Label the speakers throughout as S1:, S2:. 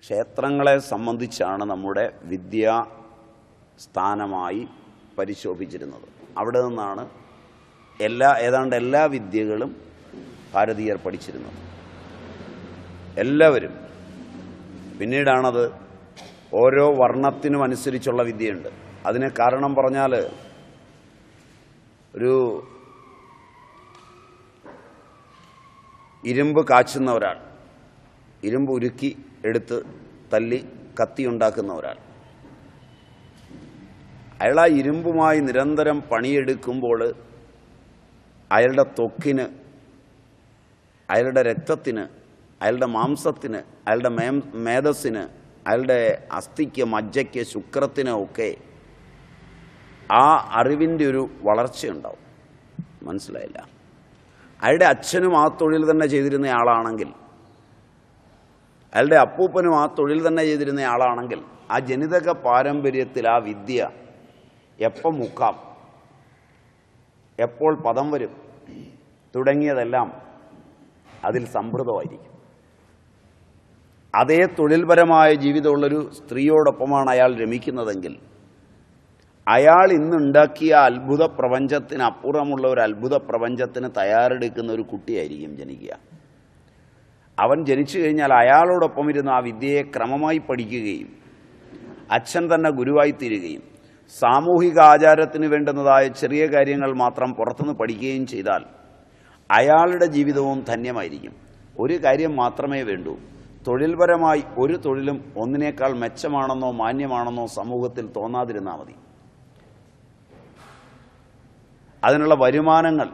S1: ക്ഷേത്രങ്ങളെ സംബന്ധിച്ചാണ് നമ്മുടെ വിദ്യാ സ്ഥാനമായി പരിശോഭിച്ചിരുന്നത്. അവിടെ നിന്നാണ് ഏതാണ്ട് എല്ലാ വിദ്യകളും ഭാരതീയർ പഠിച്ചിരുന്നത്. എല്ലാവരും. പിന്നീടാണത് ഓരോ വർണ്ണത്തിനും അനുസരിച്ചുള്ള വിദ്യയുണ്ട്. അതിന് കാരണം പറഞ്ഞാൽ ഒരു ഇരുമ്പ് കാച്ചുന്ന ഒരാൾ, ഇരുമ്പ് ഉരുക്കി എടുത്ത് തല്ലി കത്തി ഉണ്ടാക്കുന്ന ഒരാൾ, അയാൾ ആ ഇരുമ്പുമായി നിരന്തരം പണിയെടുക്കുമ്പോൾ അയാളുടെ ത്വക്കിന്, അയാളുടെ രക്തത്തിന്, അയാളുടെ മാംസത്തിന്, അയാളുടെ മേധസ്സിന്, അയാളുടെ അസ്ഥിക്ക്, മജ്ജയ്ക്ക്, ശുക്രത്തിന് ഒക്കെ ആ അറിവിൻ്റെ ഒരു വളർച്ചയുണ്ടാവും. മനസ്സിലായില്ല? അയാളുടെ അച്ഛനും ആ തൊഴിൽ തന്നെ ചെയ്തിരുന്ന ആളാണെങ്കിൽ, അയാളുടെ അപ്പൂപ്പനും ആ തൊഴിൽ തന്നെ ചെയ്തിരുന്ന ആളാണെങ്കിൽ ആ ജനിതക പാരമ്പര്യത്തിൽ ആ വിദ്യ എപ്പം മുക്കാം, എപ്പോൾ പദം വരും തുടങ്ങിയതെല്ലാം അതിൽ സംഭൃതമായിരിക്കും. അതേ തൊഴിൽപരമായ ജീവിതമുള്ളൊരു സ്ത്രീയോടൊപ്പമാണ് അയാൾ രമിക്കുന്നതെങ്കിൽ അയാൾ ഇന്നുണ്ടാക്കിയ അത്ഭുത പ്രപഞ്ചത്തിനപ്പുറമുള്ള ഒരു അത്ഭുത പ്രപഞ്ചത്തിന് തയ്യാറെടുക്കുന്ന ഒരു കുട്ടിയായിരിക്കും ജനിക്കുക. അവൻ ജനിച്ചു കഴിഞ്ഞാൽ അയാളോടൊപ്പം ഇരുന്ന് ആ വിദ്യയെ ക്രമമായി പഠിക്കുകയും അച്ഛൻ തന്നെ ഗുരുവായി തീരുകയും സാമൂഹിക ആചാരത്തിന് വേണ്ടുന്നതായ ചെറിയ കാര്യങ്ങൾ മാത്രം പുറത്തുനിന്ന് പഠിക്കുകയും ചെയ്താൽ അയാളുടെ ജീവിതവും ധന്യമായിരിക്കും. ഒരു കാര്യം മാത്രമേ വേണ്ടൂ, തൊഴിൽപരമായി ഒരു തൊഴിലും ഒന്നിനേക്കാൾ മെച്ചമാണെന്നോ മാന്യമാണെന്നോ സമൂഹത്തിൽ തോന്നാതിരുന്നാൽ മതി. അതിനുള്ള വരുമാനങ്ങൾ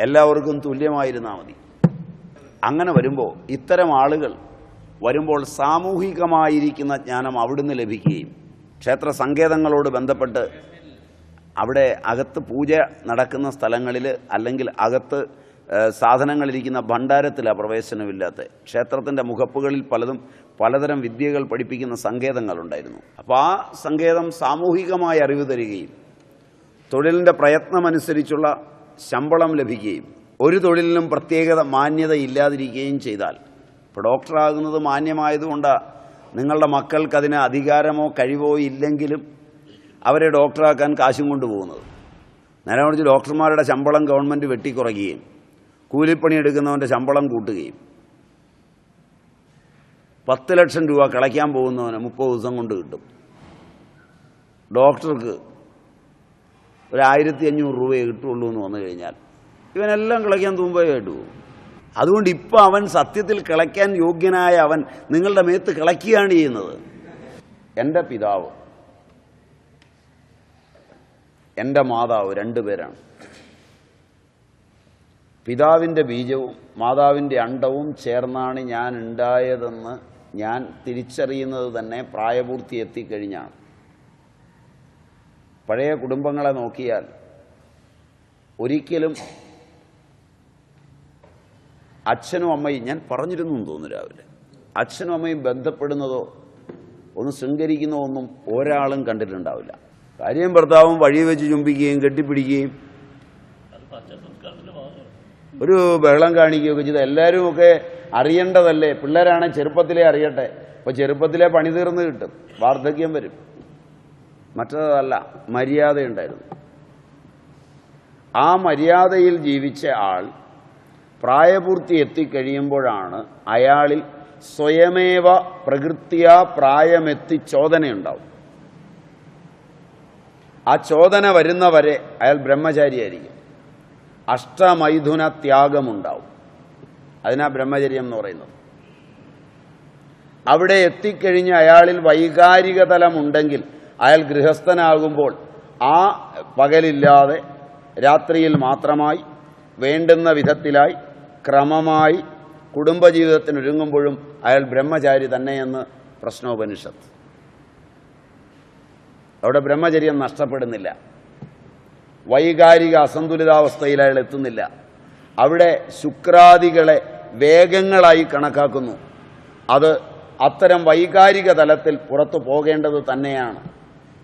S1: എല്ലാവർക്കും തുല്യമായിരുന്നാൽ മതി. അങ്ങനെ വരുമ്പോൾ, ഇത്തരം ആളുകൾ വരുമ്പോൾ സാമൂഹികമായിരിക്കുന്ന ജ്ഞാനം അവിടുന്ന് ലഭിക്കുകയും ക്ഷേത്ര സങ്കേതങ്ങളോട് ബന്ധപ്പെട്ട് അവിടെ അകത്ത് പൂജ നടക്കുന്ന സ്ഥലങ്ങളിൽ അല്ലെങ്കിൽ അകത്ത് സാധനങ്ങളിരിക്കുന്ന ഭണ്ഡാരത്തിലാണ് പ്രവേശനമില്ലാത്ത. ക്ഷേത്രത്തിൻ്റെ മുഖപ്പുകളിൽ പലതും പലതരം വിദ്യകൾ പഠിപ്പിക്കുന്ന സങ്കേതങ്ങളുണ്ടായിരുന്നു. അപ്പോൾ ആ സങ്കേതം സാമൂഹികമായ അറിവ് തരികയും തൊഴിലിൻ്റെ പ്രയത്നമനുസരിച്ചുള്ള ശമ്പളം ലഭിക്കുകയും ഒരു തൊഴിലിനും പ്രത്യേകത മാന്യത ഇല്ലാതിരിക്കുകയും ചെയ്താൽ, ഇപ്പോൾ ഡോക്ടറാകുന്നത് മാന്യമായതുകൊണ്ടാണ് നിങ്ങളുടെ മക്കൾക്കതിന് അധികാരമോ കഴിവോ ഇല്ലെങ്കിലും അവരെ ഡോക്ടറാക്കാൻ കാശും കൊണ്ടുപോകുന്നത്. നേരെ മറിച്ച് ഡോക്ടർമാരുടെ ശമ്പളം ഗവൺമെൻറ് വെട്ടിക്കുറയ്ക്കുകയും കൂലിപ്പണി എടുക്കുന്നവൻ്റെ ശമ്പളം കൂട്ടുകയും 10 ലക്ഷം രൂപ കളയ്ക്കാൻ പോകുന്നവന് 30 ദിവസം കൊണ്ട് കിട്ടും. ഡോക്ടർക്ക് ഒരു 1500 രൂപയെ കിട്ടുള്ളൂ എന്ന് വന്നു കഴിഞ്ഞാൽ ഇവനെല്ലാം കിളയ്ക്കാൻ തുമ്പായിട്ട് പോകും. അതുകൊണ്ട് ഇപ്പം അവൻ സത്യത്തിൽ കിളയ്ക്കാൻ യോഗ്യനായ അവൻ നിങ്ങളുടെ മേത്ത് കിളയ്ക്കുകയാണ് ചെയ്യുന്നത്. എൻ്റെ പിതാവ്, എൻ്റെ മാതാവ് 2 പേരാണ്. പിതാവിൻ്റെ ബീജവും മാതാവിൻ്റെ അണ്ടവും ചേർന്നാണ് ഞാൻ ഉണ്ടായതെന്ന് ഞാൻ തിരിച്ചറിയുന്നത് തന്നെ പ്രായപൂർത്തി എത്തിക്കഴിഞ്ഞാണ്. പഴയ കുടുംബങ്ങളെ നോക്കിയാൽ ഒരിക്കലും അച്ഛനും അമ്മയും, ഞാൻ പറഞ്ഞിരുന്നു തോന്നുന്നു രാവിലെ, അച്ഛനും അമ്മയും ബന്ധപ്പെടുന്നതോ ഒന്ന് ശൃംഗരിക്കുന്നതോ ഒന്നും ഒരാളും കണ്ടിട്ടുണ്ടാവില്ല. ഭാര്യയും ഭർത്താവും വഴി വെച്ച് ചുംബിക്കുകയും കെട്ടിപ്പിടിക്കുകയും ഒരു ബഹളം കാണിക്കുകയൊക്കെ ചെയ്ത് എല്ലാവരും ഒക്കെ അറിയേണ്ടതല്ലേ. പിള്ളേരാണെങ്കിൽ ചെറുപ്പത്തിലേ അറിയട്ടെ. അപ്പോൾ ചെറുപ്പത്തിലേ പണി തീർന്ന് കിട്ടും, വാർദ്ധക്യം വരും. മറ്റതല്ല, മര്യാദയുണ്ടായിരുന്നു. ആ മര്യാദയിൽ ജീവിച്ച ആൾ പ്രായപൂർത്തി എത്തിക്കഴിയുമ്പോഴാണ് അയാളിൽ സ്വയമേവ പ്രകൃത്യാ പ്രായമെത്തി ചോദനയുണ്ടാവും. ആ ചോദന വരുന്നവരെ അയാൾ ബ്രഹ്മചാരിയായിരിക്കും. അഷ്ടമൈഥുന ത്യാഗമുണ്ടാവും. അതിനാ ബ്രഹ്മചര്യം എന്ന് പറയുന്നത്. അവിടെ എത്തിക്കഴിഞ്ഞ് അയാളിൽ വൈകാരിക തലമുണ്ടെങ്കിൽ അയാൾ ഗൃഹസ്ഥനാകുമ്പോൾ ആ പകലില്ലാതെ രാത്രിയിൽ മാത്രമായി വേണ്ടുന്ന വിധത്തിലായി ക്രമമായി കുടുംബജീവിതത്തിനൊരുങ്ങുമ്പോഴും അയാൾ ബ്രഹ്മചാരി തന്നെയെന്ന് പ്രശ്നോപനിഷത്ത്. അവിടെ ബ്രഹ്മചര്യം നഷ്ടപ്പെടുന്നില്ല. വൈകാരിക അസന്തുലിതാവസ്ഥയിൽ അയാൾ എത്തുന്നില്ല. അവിടെ ശുക്രാദികളെ വേഗങ്ങളായി കണക്കാക്കുന്നു. അത് അത്തരം വൈകാരിക തലത്തിൽ പുറത്തു പോകേണ്ടത് തന്നെയാണ്.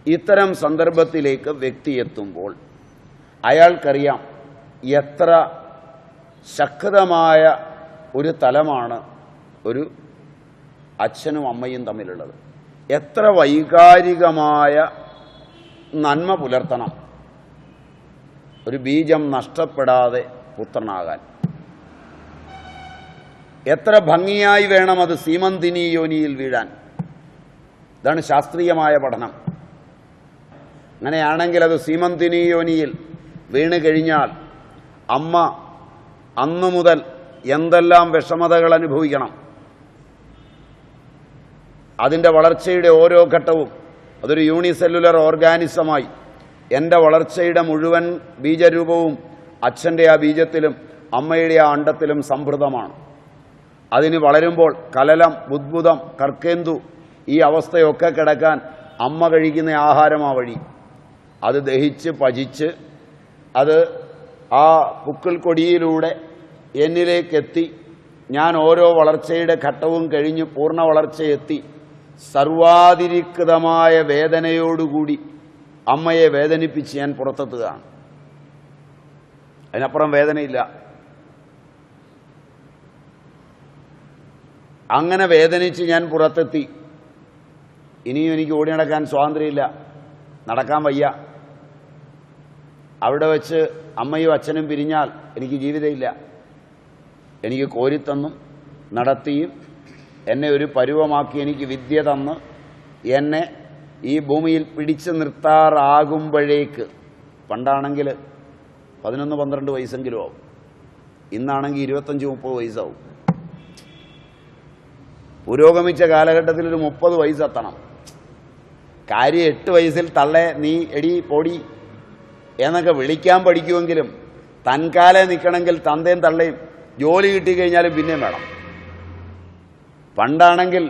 S1: ഇത്തരം സന്ദർഭത്തിലേക്ക് വ്യക്തി എത്തുമ്പോൾ അയാൾക്കറിയാം എത്ര ശക്തമായ ഒരു തലമാണ് ഒരു അച്ഛനും അമ്മയും തമ്മിലുള്ളത്. എത്ര വൈകാരികമായ നന്മ പുലർത്തണം ഒരു ബീജം നഷ്ടപ്പെടാതെ പുത്രനാകാൻ. എത്ര ഭംഗിയായി വേണം അത് സീമന്തിനി യോനിയിൽ വീഴാൻ. ഇതാണ് ശാസ്ത്രീയമായ പഠനം. അങ്ങനെയാണെങ്കിൽ അത് സീമന്തിനി യോനിയിൽ വീണ് കഴിഞ്ഞാൽ അമ്മ അന്നു മുതൽ എന്തെല്ലാം വിഷമതകൾ അനുഭവിക്കണം. അതിൻ്റെ വളർച്ചയുടെ ഓരോ ഘട്ടവും അതൊരു യൂണിസെല്ലുലർ ഓർഗാനിസമായി എൻ്റെ വളർച്ചയുടെ മുഴുവൻ ബീജരൂപവും അച്ഛൻ്റെ ആ ബീജത്തിലും അമ്മയുടെ ആ അണ്ടത്തിലും സംഭൃതമാണ്. അതിന് വളരുമ്പോൾ കലലം, ബുദ്ബുദം, കർക്കേന്തു ഈ അവസ്ഥയൊക്കെ കിടക്കാൻ അമ്മ കഴിക്കുന്ന ആഹാരം ആ വഴി. അത് ദഹിച്ച് പചിച്ച് അത് ആ പുക്കിൾ കൊടിയിലൂടെ എന്നിലേക്കെത്തി ഞാൻ ഓരോ വളർച്ചയുടെ ഘട്ടവും കഴിഞ്ഞ് പൂർണ്ണ വളർച്ചയെത്തി സർവാതിരിക്തമായ വേദനയോടുകൂടി അമ്മയെ വേദനിപ്പിച്ച് ഞാൻ പുറത്തെത്തുകയാണ്. അതിനപ്പുറം വേദനയില്ല. അങ്ങനെ വേദനിച്ച് ഞാൻ പുറത്തെത്തി. ഇനിയും എനിക്ക് ഓടി നടക്കാൻ സ്വാതന്ത്ര്യമില്ല, നടക്കാൻ വയ്യ. അവിടെ വെച്ച് അമ്മയും അച്ഛനും പിരിഞ്ഞാൽ എനിക്ക് ജീവിതമില്ല. എനിക്ക് കോരിത്തന്നും നടത്തിയും എന്നെ ഒരു പരുവമാക്കി എനിക്ക് വിദ്യ തന്ന് എന്നെ ഈ ഭൂമിയിൽ പിടിച്ചു നിർത്താറാകുമ്പോഴേക്ക്, പണ്ടാണെങ്കിൽ 11-12 വയസ്സെങ്കിലും ആവും, ഇന്നാണെങ്കിൽ 25-30 വയസ്സാവും. പുരോഗമിച്ച കാലഘട്ടത്തിൽ ഒരു 30 വയസ്സെത്തണം. കാര്യം 8 വയസ്സിൽ തള്ളെ നീ എടി പൊടി എന്നൊക്കെ വിളിക്കാൻ പഠിക്കുമെങ്കിലും തൻകാലെ നിൽക്കണമെങ്കിൽ തന്തയും തള്ളയും ജോലി കിട്ടിക്കഴിഞ്ഞാലും പിന്നെയും വേണം. പണ്ടാണെങ്കിൽ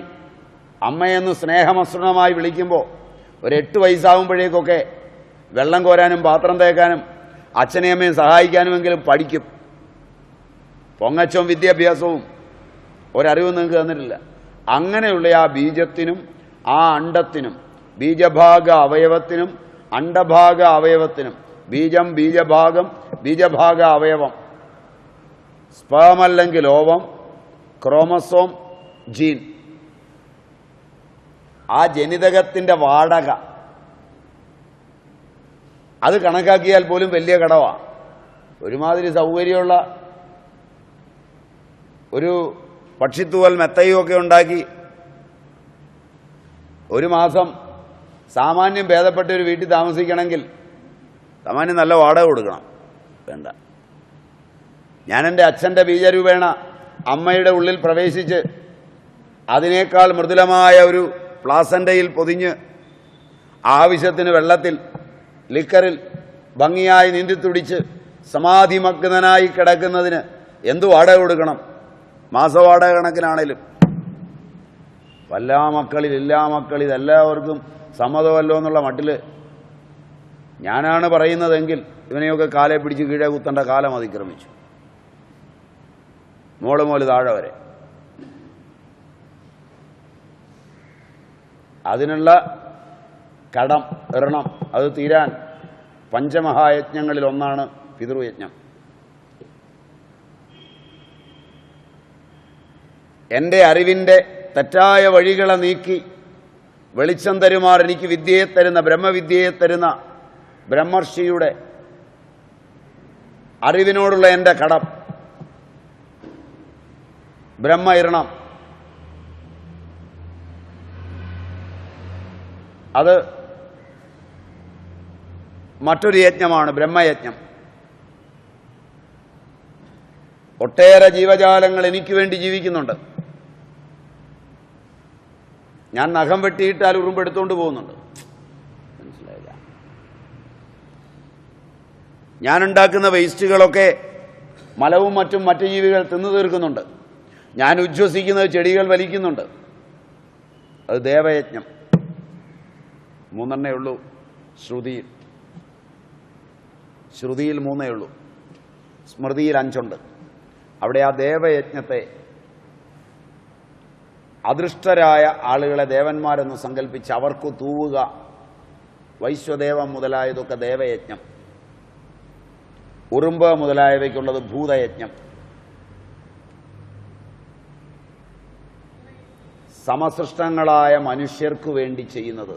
S1: അമ്മയെന്ന് സ്നേഹമസൃണമായി വിളിക്കുമ്പോൾ ഒരു 8 വയസ്സാകുമ്പോഴേക്കൊക്കെ വെള്ളം കോരാനും പാത്രം തേക്കാനും അച്ഛനെയും അമ്മയും സഹായിക്കാനുമെങ്കിലും പഠിക്കും. പൊങ്ങച്ചവും വിദ്യാഭ്യാസവും ഒരറിവും നിങ്ങൾക്ക് തന്നിട്ടില്ല. അങ്ങനെയുള്ള ആ ബീജത്തിനും ആ അണ്ടത്തിനും, ബീജഭാഗ അവയവത്തിനും അണ്ടഭാഗ അവയവത്തിനും, ബീജം, ബീജഭാഗം, ബീജഭാഗ അവയവം, സ്പേം അല്ലെങ്കിൽ ഓവം, ക്രോമസോം, ജീൻ, ആ ജനിതകത്തിൻ്റെ വാടക അത് കണക്കാക്കിയാൽ പോലും വലിയ കടമാണ്. ഒരുമാതിരി സൗകര്യമുള്ള ഒരു പക്ഷിത്തൂവൽ മെത്തയും ഒക്കെ ഉണ്ടാക്കി ഒരു മാസം സാമാന്യം ഭേദപ്പെട്ട ഒരു വീട്ടിൽ താമസിക്കണമെങ്കിൽ സാമാന്യം നല്ല വാടക കൊടുക്കണം. വേണ്ട. ഞാൻ എൻ്റെ അച്ഛൻ്റെ ബീജരൂപേണ അമ്മയുടെ ഉള്ളിൽ പ്രവേശിച്ച് അതിനേക്കാൾ മൃദുലമായ ഒരു പ്ലാസൻ്റയിൽ പൊതിഞ്ഞ് ആവശ്യത്തിന് വെള്ളത്തിൽ, ലിക്കറിൽ ഭംഗിയായി നീന്തിത്തുടിച്ച് സമാധിമഗ്നനായി കിടക്കുന്നതിന് എന്തു വാടക കൊടുക്കണം? മാസവാടക കണക്കിനാണേലും. വല്ലാ മക്കളിൽ ഇല്ലാ മക്കളിൽ എല്ലാവർക്കും സമ്മതമല്ലോ എന്നുള്ള മട്ടിൽ ഞാനാണ് പറയുന്നതെങ്കിൽ ഇവനെയൊക്കെ കാലെ പിടിച്ച് കീഴേ കുത്തേണ്ട കാലം അതിക്രമിച്ചു. മോള് താഴെ വരെ. അതിനുള്ള കടം, ഋണം അത് തീരാൻ പഞ്ചമഹായജ്ഞങ്ങളിൽ ഒന്നാണ് പിതൃയജ്ഞം. എൻ്റെ അറിവിൻ്റെ തെറ്റായ വഴികളെ നീക്കി വെളിച്ചം തരുമാർ എനിക്ക് വിദ്യയെ തരുന്ന, ബ്രഹ്മവിദ്യയെ തരുന്ന ബ്രഹ്മർഷിയുടെ അറിവിനോടുള്ള എൻ്റെ കടം, ബ്രഹ്മയിരണം, അത് മറ്റൊരു യജ്ഞമാണ്, ബ്രഹ്മയജ്ഞം. ഒട്ടേറെ ജീവജാലങ്ങൾ എനിക്ക് വേണ്ടി ജീവിക്കുന്നുണ്ട്. ഞാൻ നഖം വെട്ടിയിട്ടാൽ ഉറുമ്പെടുത്തുകൊണ്ട് പോകുന്നുണ്ട്. മനസ്സിലായില്ല? ഞാനുണ്ടാക്കുന്ന വേസ്റ്റുകളൊക്കെ മലവും മറ്റും മറ്റു ജീവികൾ തിന്നു തീർക്കുന്നുണ്ട്. ഞാൻ ഉച്ഛ്വസിക്കുന്നത് ചെടികൾ വലിക്കുന്നുണ്ട്. അത് ദേവയജ്ഞം. 3 ഉള്ളൂ ശ്രുതിയിൽ. ശ്രുതിയിൽ 3 ഉള്ളൂ, സ്മൃതിയിൽ 5 ഉണ്ട്. അവിടെ ആ ദേവയജ്ഞത്തെ അദൃഷ്ടരായ ആളുകളെ ദേവന്മാരെന്ന് സങ്കല്പിച്ച് അവർക്ക് തൂവുക, വൈശ്വദേവം മുതലായതൊക്കെ ദേവയജ്ഞം. ഉറുമ്പ് മുതലായവയ്ക്കുള്ളത് ഭൂതയജ്ഞം. സമസൃഷ്ടങ്ങളായ മനുഷ്യർക്കു വേണ്ടി ചെയ്യുന്നത്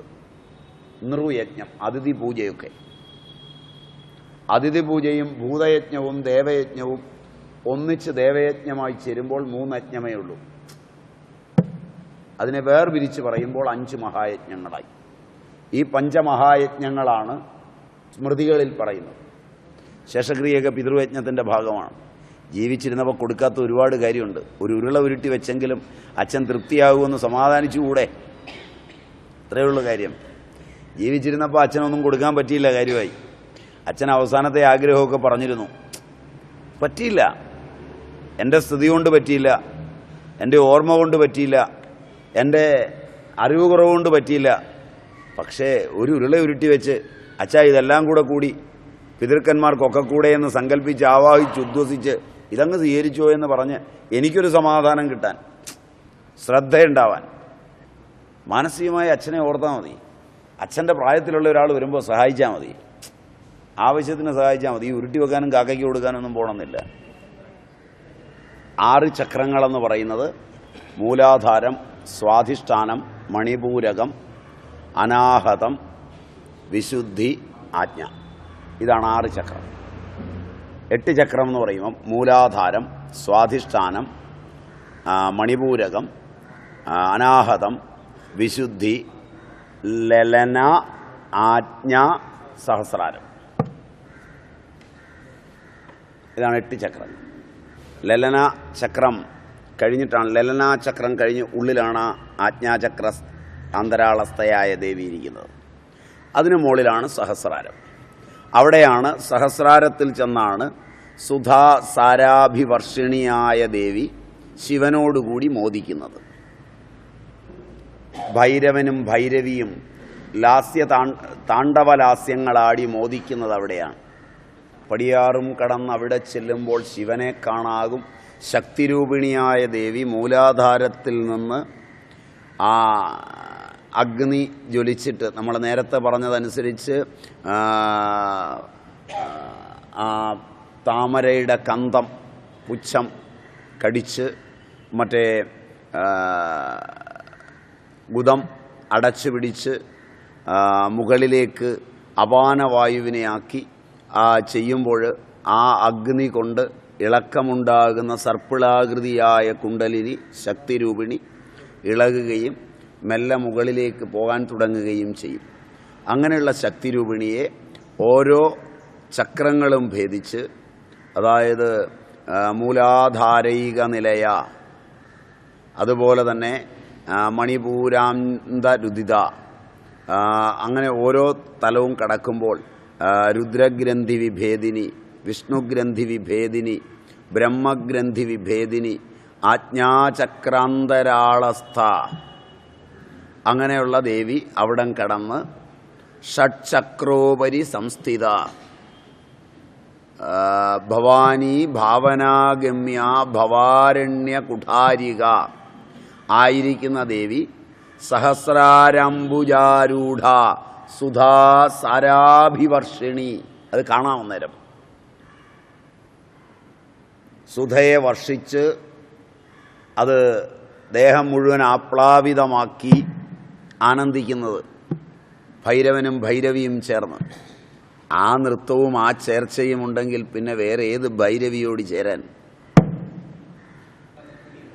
S1: നൃയജ്ഞം, അതിഥി പൂജയൊക്കെ. അതിഥി പൂജയും ഭൂതയജ്ഞവും ദേവയജ്ഞവും ഒന്നിച്ച് ദേവയജ്ഞമായി ചേരുമ്പോൾ 3 യജ്ഞമേ ഉള്ളൂ. അതിനെ വേർപിരിച്ച് പറയുമ്പോൾ 5 മഹായജ്ഞങ്ങളായി. ഈ പഞ്ചമഹായജ്ഞങ്ങളാണ് സ്മൃതികളിൽ പറയുന്നത്. ശേഷക്രിയയൊക്കെ പിതൃയജ്ഞത്തിൻ്റെ ഭാഗമാണ്. ജീവിച്ചിരുന്നപ്പോൾ കൊടുക്കാത്ത ഒരുപാട് കാര്യമുണ്ട്. ഒരു ഉരുള ഉരുട്ടി വെച്ചെങ്കിലും അച്ഛൻ തൃപ്തിയാകുമെന്ന് സമാധാനിച്ചുകൂടെ? ഇത്രയുള്ള കാര്യം. ജീവിച്ചിരുന്നപ്പോൾ അച്ഛനൊന്നും കൊടുക്കാൻ പറ്റിയില്ല, കാര്യമായി. അച്ഛൻ അവസാനത്തെ ആഗ്രഹമൊക്കെ പറഞ്ഞിരുന്നു, പറ്റിയില്ല. എൻ്റെ സ്ഥിതി കൊണ്ട് പറ്റിയില്ല, എൻ്റെ ഓർമ്മ കൊണ്ട് പറ്റിയില്ല, എൻ്റെ അറിവ് കുറവ് കൊണ്ട് പറ്റിയില്ല. പക്ഷേ ഒരു ഉരുള ഉരുട്ടി വെച്ച് അച്ഛാ ഇതെല്ലാം കൂടി പിതൃക്കന്മാർക്കൊക്കെ കൂടെ എന്ന് സങ്കല്പിച്ച് ആവാഹിച്ച് ഉദ്വസിച്ച് ഇതങ്ങ് സ്വീകരിച്ചോ എന്ന് പറഞ്ഞ് എനിക്കൊരു സമാധാനം കിട്ടാൻ, ശ്രദ്ധയുണ്ടാവാൻ, മാനസികമായി അച്ഛനെ ഓർത്താൽ മതി. അച്ഛൻ്റെ പ്രായത്തിലുള്ള ഒരാൾ വരുമ്പോൾ സഹായിച്ചാൽ മതി, ആവശ്യത്തിന് സഹായിച്ചാൽ മതി. ഈ ഉരുട്ടി വെക്കാനും കാക്കയ്ക്ക് കൊടുക്കാനൊന്നും പോകണമെന്നില്ല. 6 ചക്രങ്ങളെന്ന് പറയുന്നത് മൂലാധാരം, സ്വാധിഷ്ഠാനം, മണിപൂരകം, അനാഹതം, വിശുദ്ധി, ആജ്ഞ. ഇതാണ് 6 ചക്രം. 8 ചക്രം എന്ന് പറയുമ്പം മൂലാധാരം, സ്വാധിഷ്ഠാനം, മണിപൂരകം, അനാഹതം, വിശുദ്ധി, ലലന, ആജ്ഞ, സഹസ്രാരം. ഇതാണ് 8 ചക്രം. ലലന ചക്രം കഴിഞ്ഞിട്ടാണ്, ലലനാ ചക്രം കഴിഞ്ഞ് ഉള്ളിലാണ് ആജ്ഞാചക്ര അന്തരാളസ്ഥയായ ദേവി ഇരിക്കുന്നത്. അതിനു മുകളിലാണ് സഹസ്രാരം. അവിടെയാണ് സഹസ്രാരത്തിൽ ചെന്നാണ് സുധാ സാരാഭിവർഷിണിയായ ദേവി ശിവനോടുകൂടി മോദിക്കുന്നത്. ഭൈരവനും ഭൈരവിയും താണ്ഡവലാസ്യങ്ങളാടി മോദിക്കുന്നത് അവിടെയാണ്. പടിയാറും കടന്ന് അവിടെ ചെല്ലുമ്പോൾ ശിവനെ കാണാകും. ശക്തിരൂപിണിയായ ദേവി മൂലാധാരത്തിൽ നിന്ന് ആ അഗ്നി ജ്വലിച്ചിട്ട്, നമ്മൾ നേരത്തെ പറഞ്ഞതനുസരിച്ച് താമരയുടെ കന്തം പുച്ഛം കടിച്ച് മറ്റേ ഗുദം അടച്ചു പിടിച്ച് മുകളിലേക്ക് അപാനവായുവിനെ ആക്കി ചെയ്യുമ്പോൾ ആ അഗ്നി കൊണ്ട് ഇളക്കമുണ്ടാകുന്ന സർപ്പിളാകൃതിയായ കുണ്ടലിനി ശക്തിരൂപിണി ഇളകുകയും മെല്ലെ മുകളിലേക്ക് പോകാൻ തുടങ്ങുകയും ചെയ്യും. അങ്ങനെയുള്ള ശക്തിരൂപിണിയെ ഓരോ ചക്രങ്ങളും ഭേദിച്ച്, അതായത് മൂലാധാരൈക നിലയ, അതുപോലെ തന്നെ മണിപൂരാന്തരുദിത, അങ്ങനെ ഓരോ തലവും കടക്കുമ്പോൾ രുദ്രഗ്രന്ഥി വിഭേദിനി, വിഷ്ണുഗ്രന്ഥി വിഭേദിനി, ബ്രഹ്മഗ്രന്ഥി വിഭേദിനി, ആജ്ഞാചക്രാന്തരാളസ്ഥ, അങ്ങനെയുള്ള ദേവി അവിടം കടന്ന് ഷഡ്ചക്രോപരി സംസ്ഥിത ഭവാനി ഭാവനാഗമ്യ ഭവാരണ്യ കുഠാരിക ആയിരിക്കുന്ന ദേവി സഹസ്രാരംബുജാരൂഢ സുധാ സാരാഭിവർഷിണി. അത് കാണാം അന്നേരം. സുധയെ വർഷിച്ച് അത് ദേഹം മുഴുവൻ ആപ്ലാവിതമാക്കി ആനന്ദിക്കുന്നത് ഭൈരവനും ഭൈരവിയും ചേർന്ന്. ആ നൃത്തവും ആ ചേർച്ചയും ഉണ്ടെങ്കിൽ പിന്നെ വേറെ ഏത് ഭൈരവിയോട് ചേരാൻ?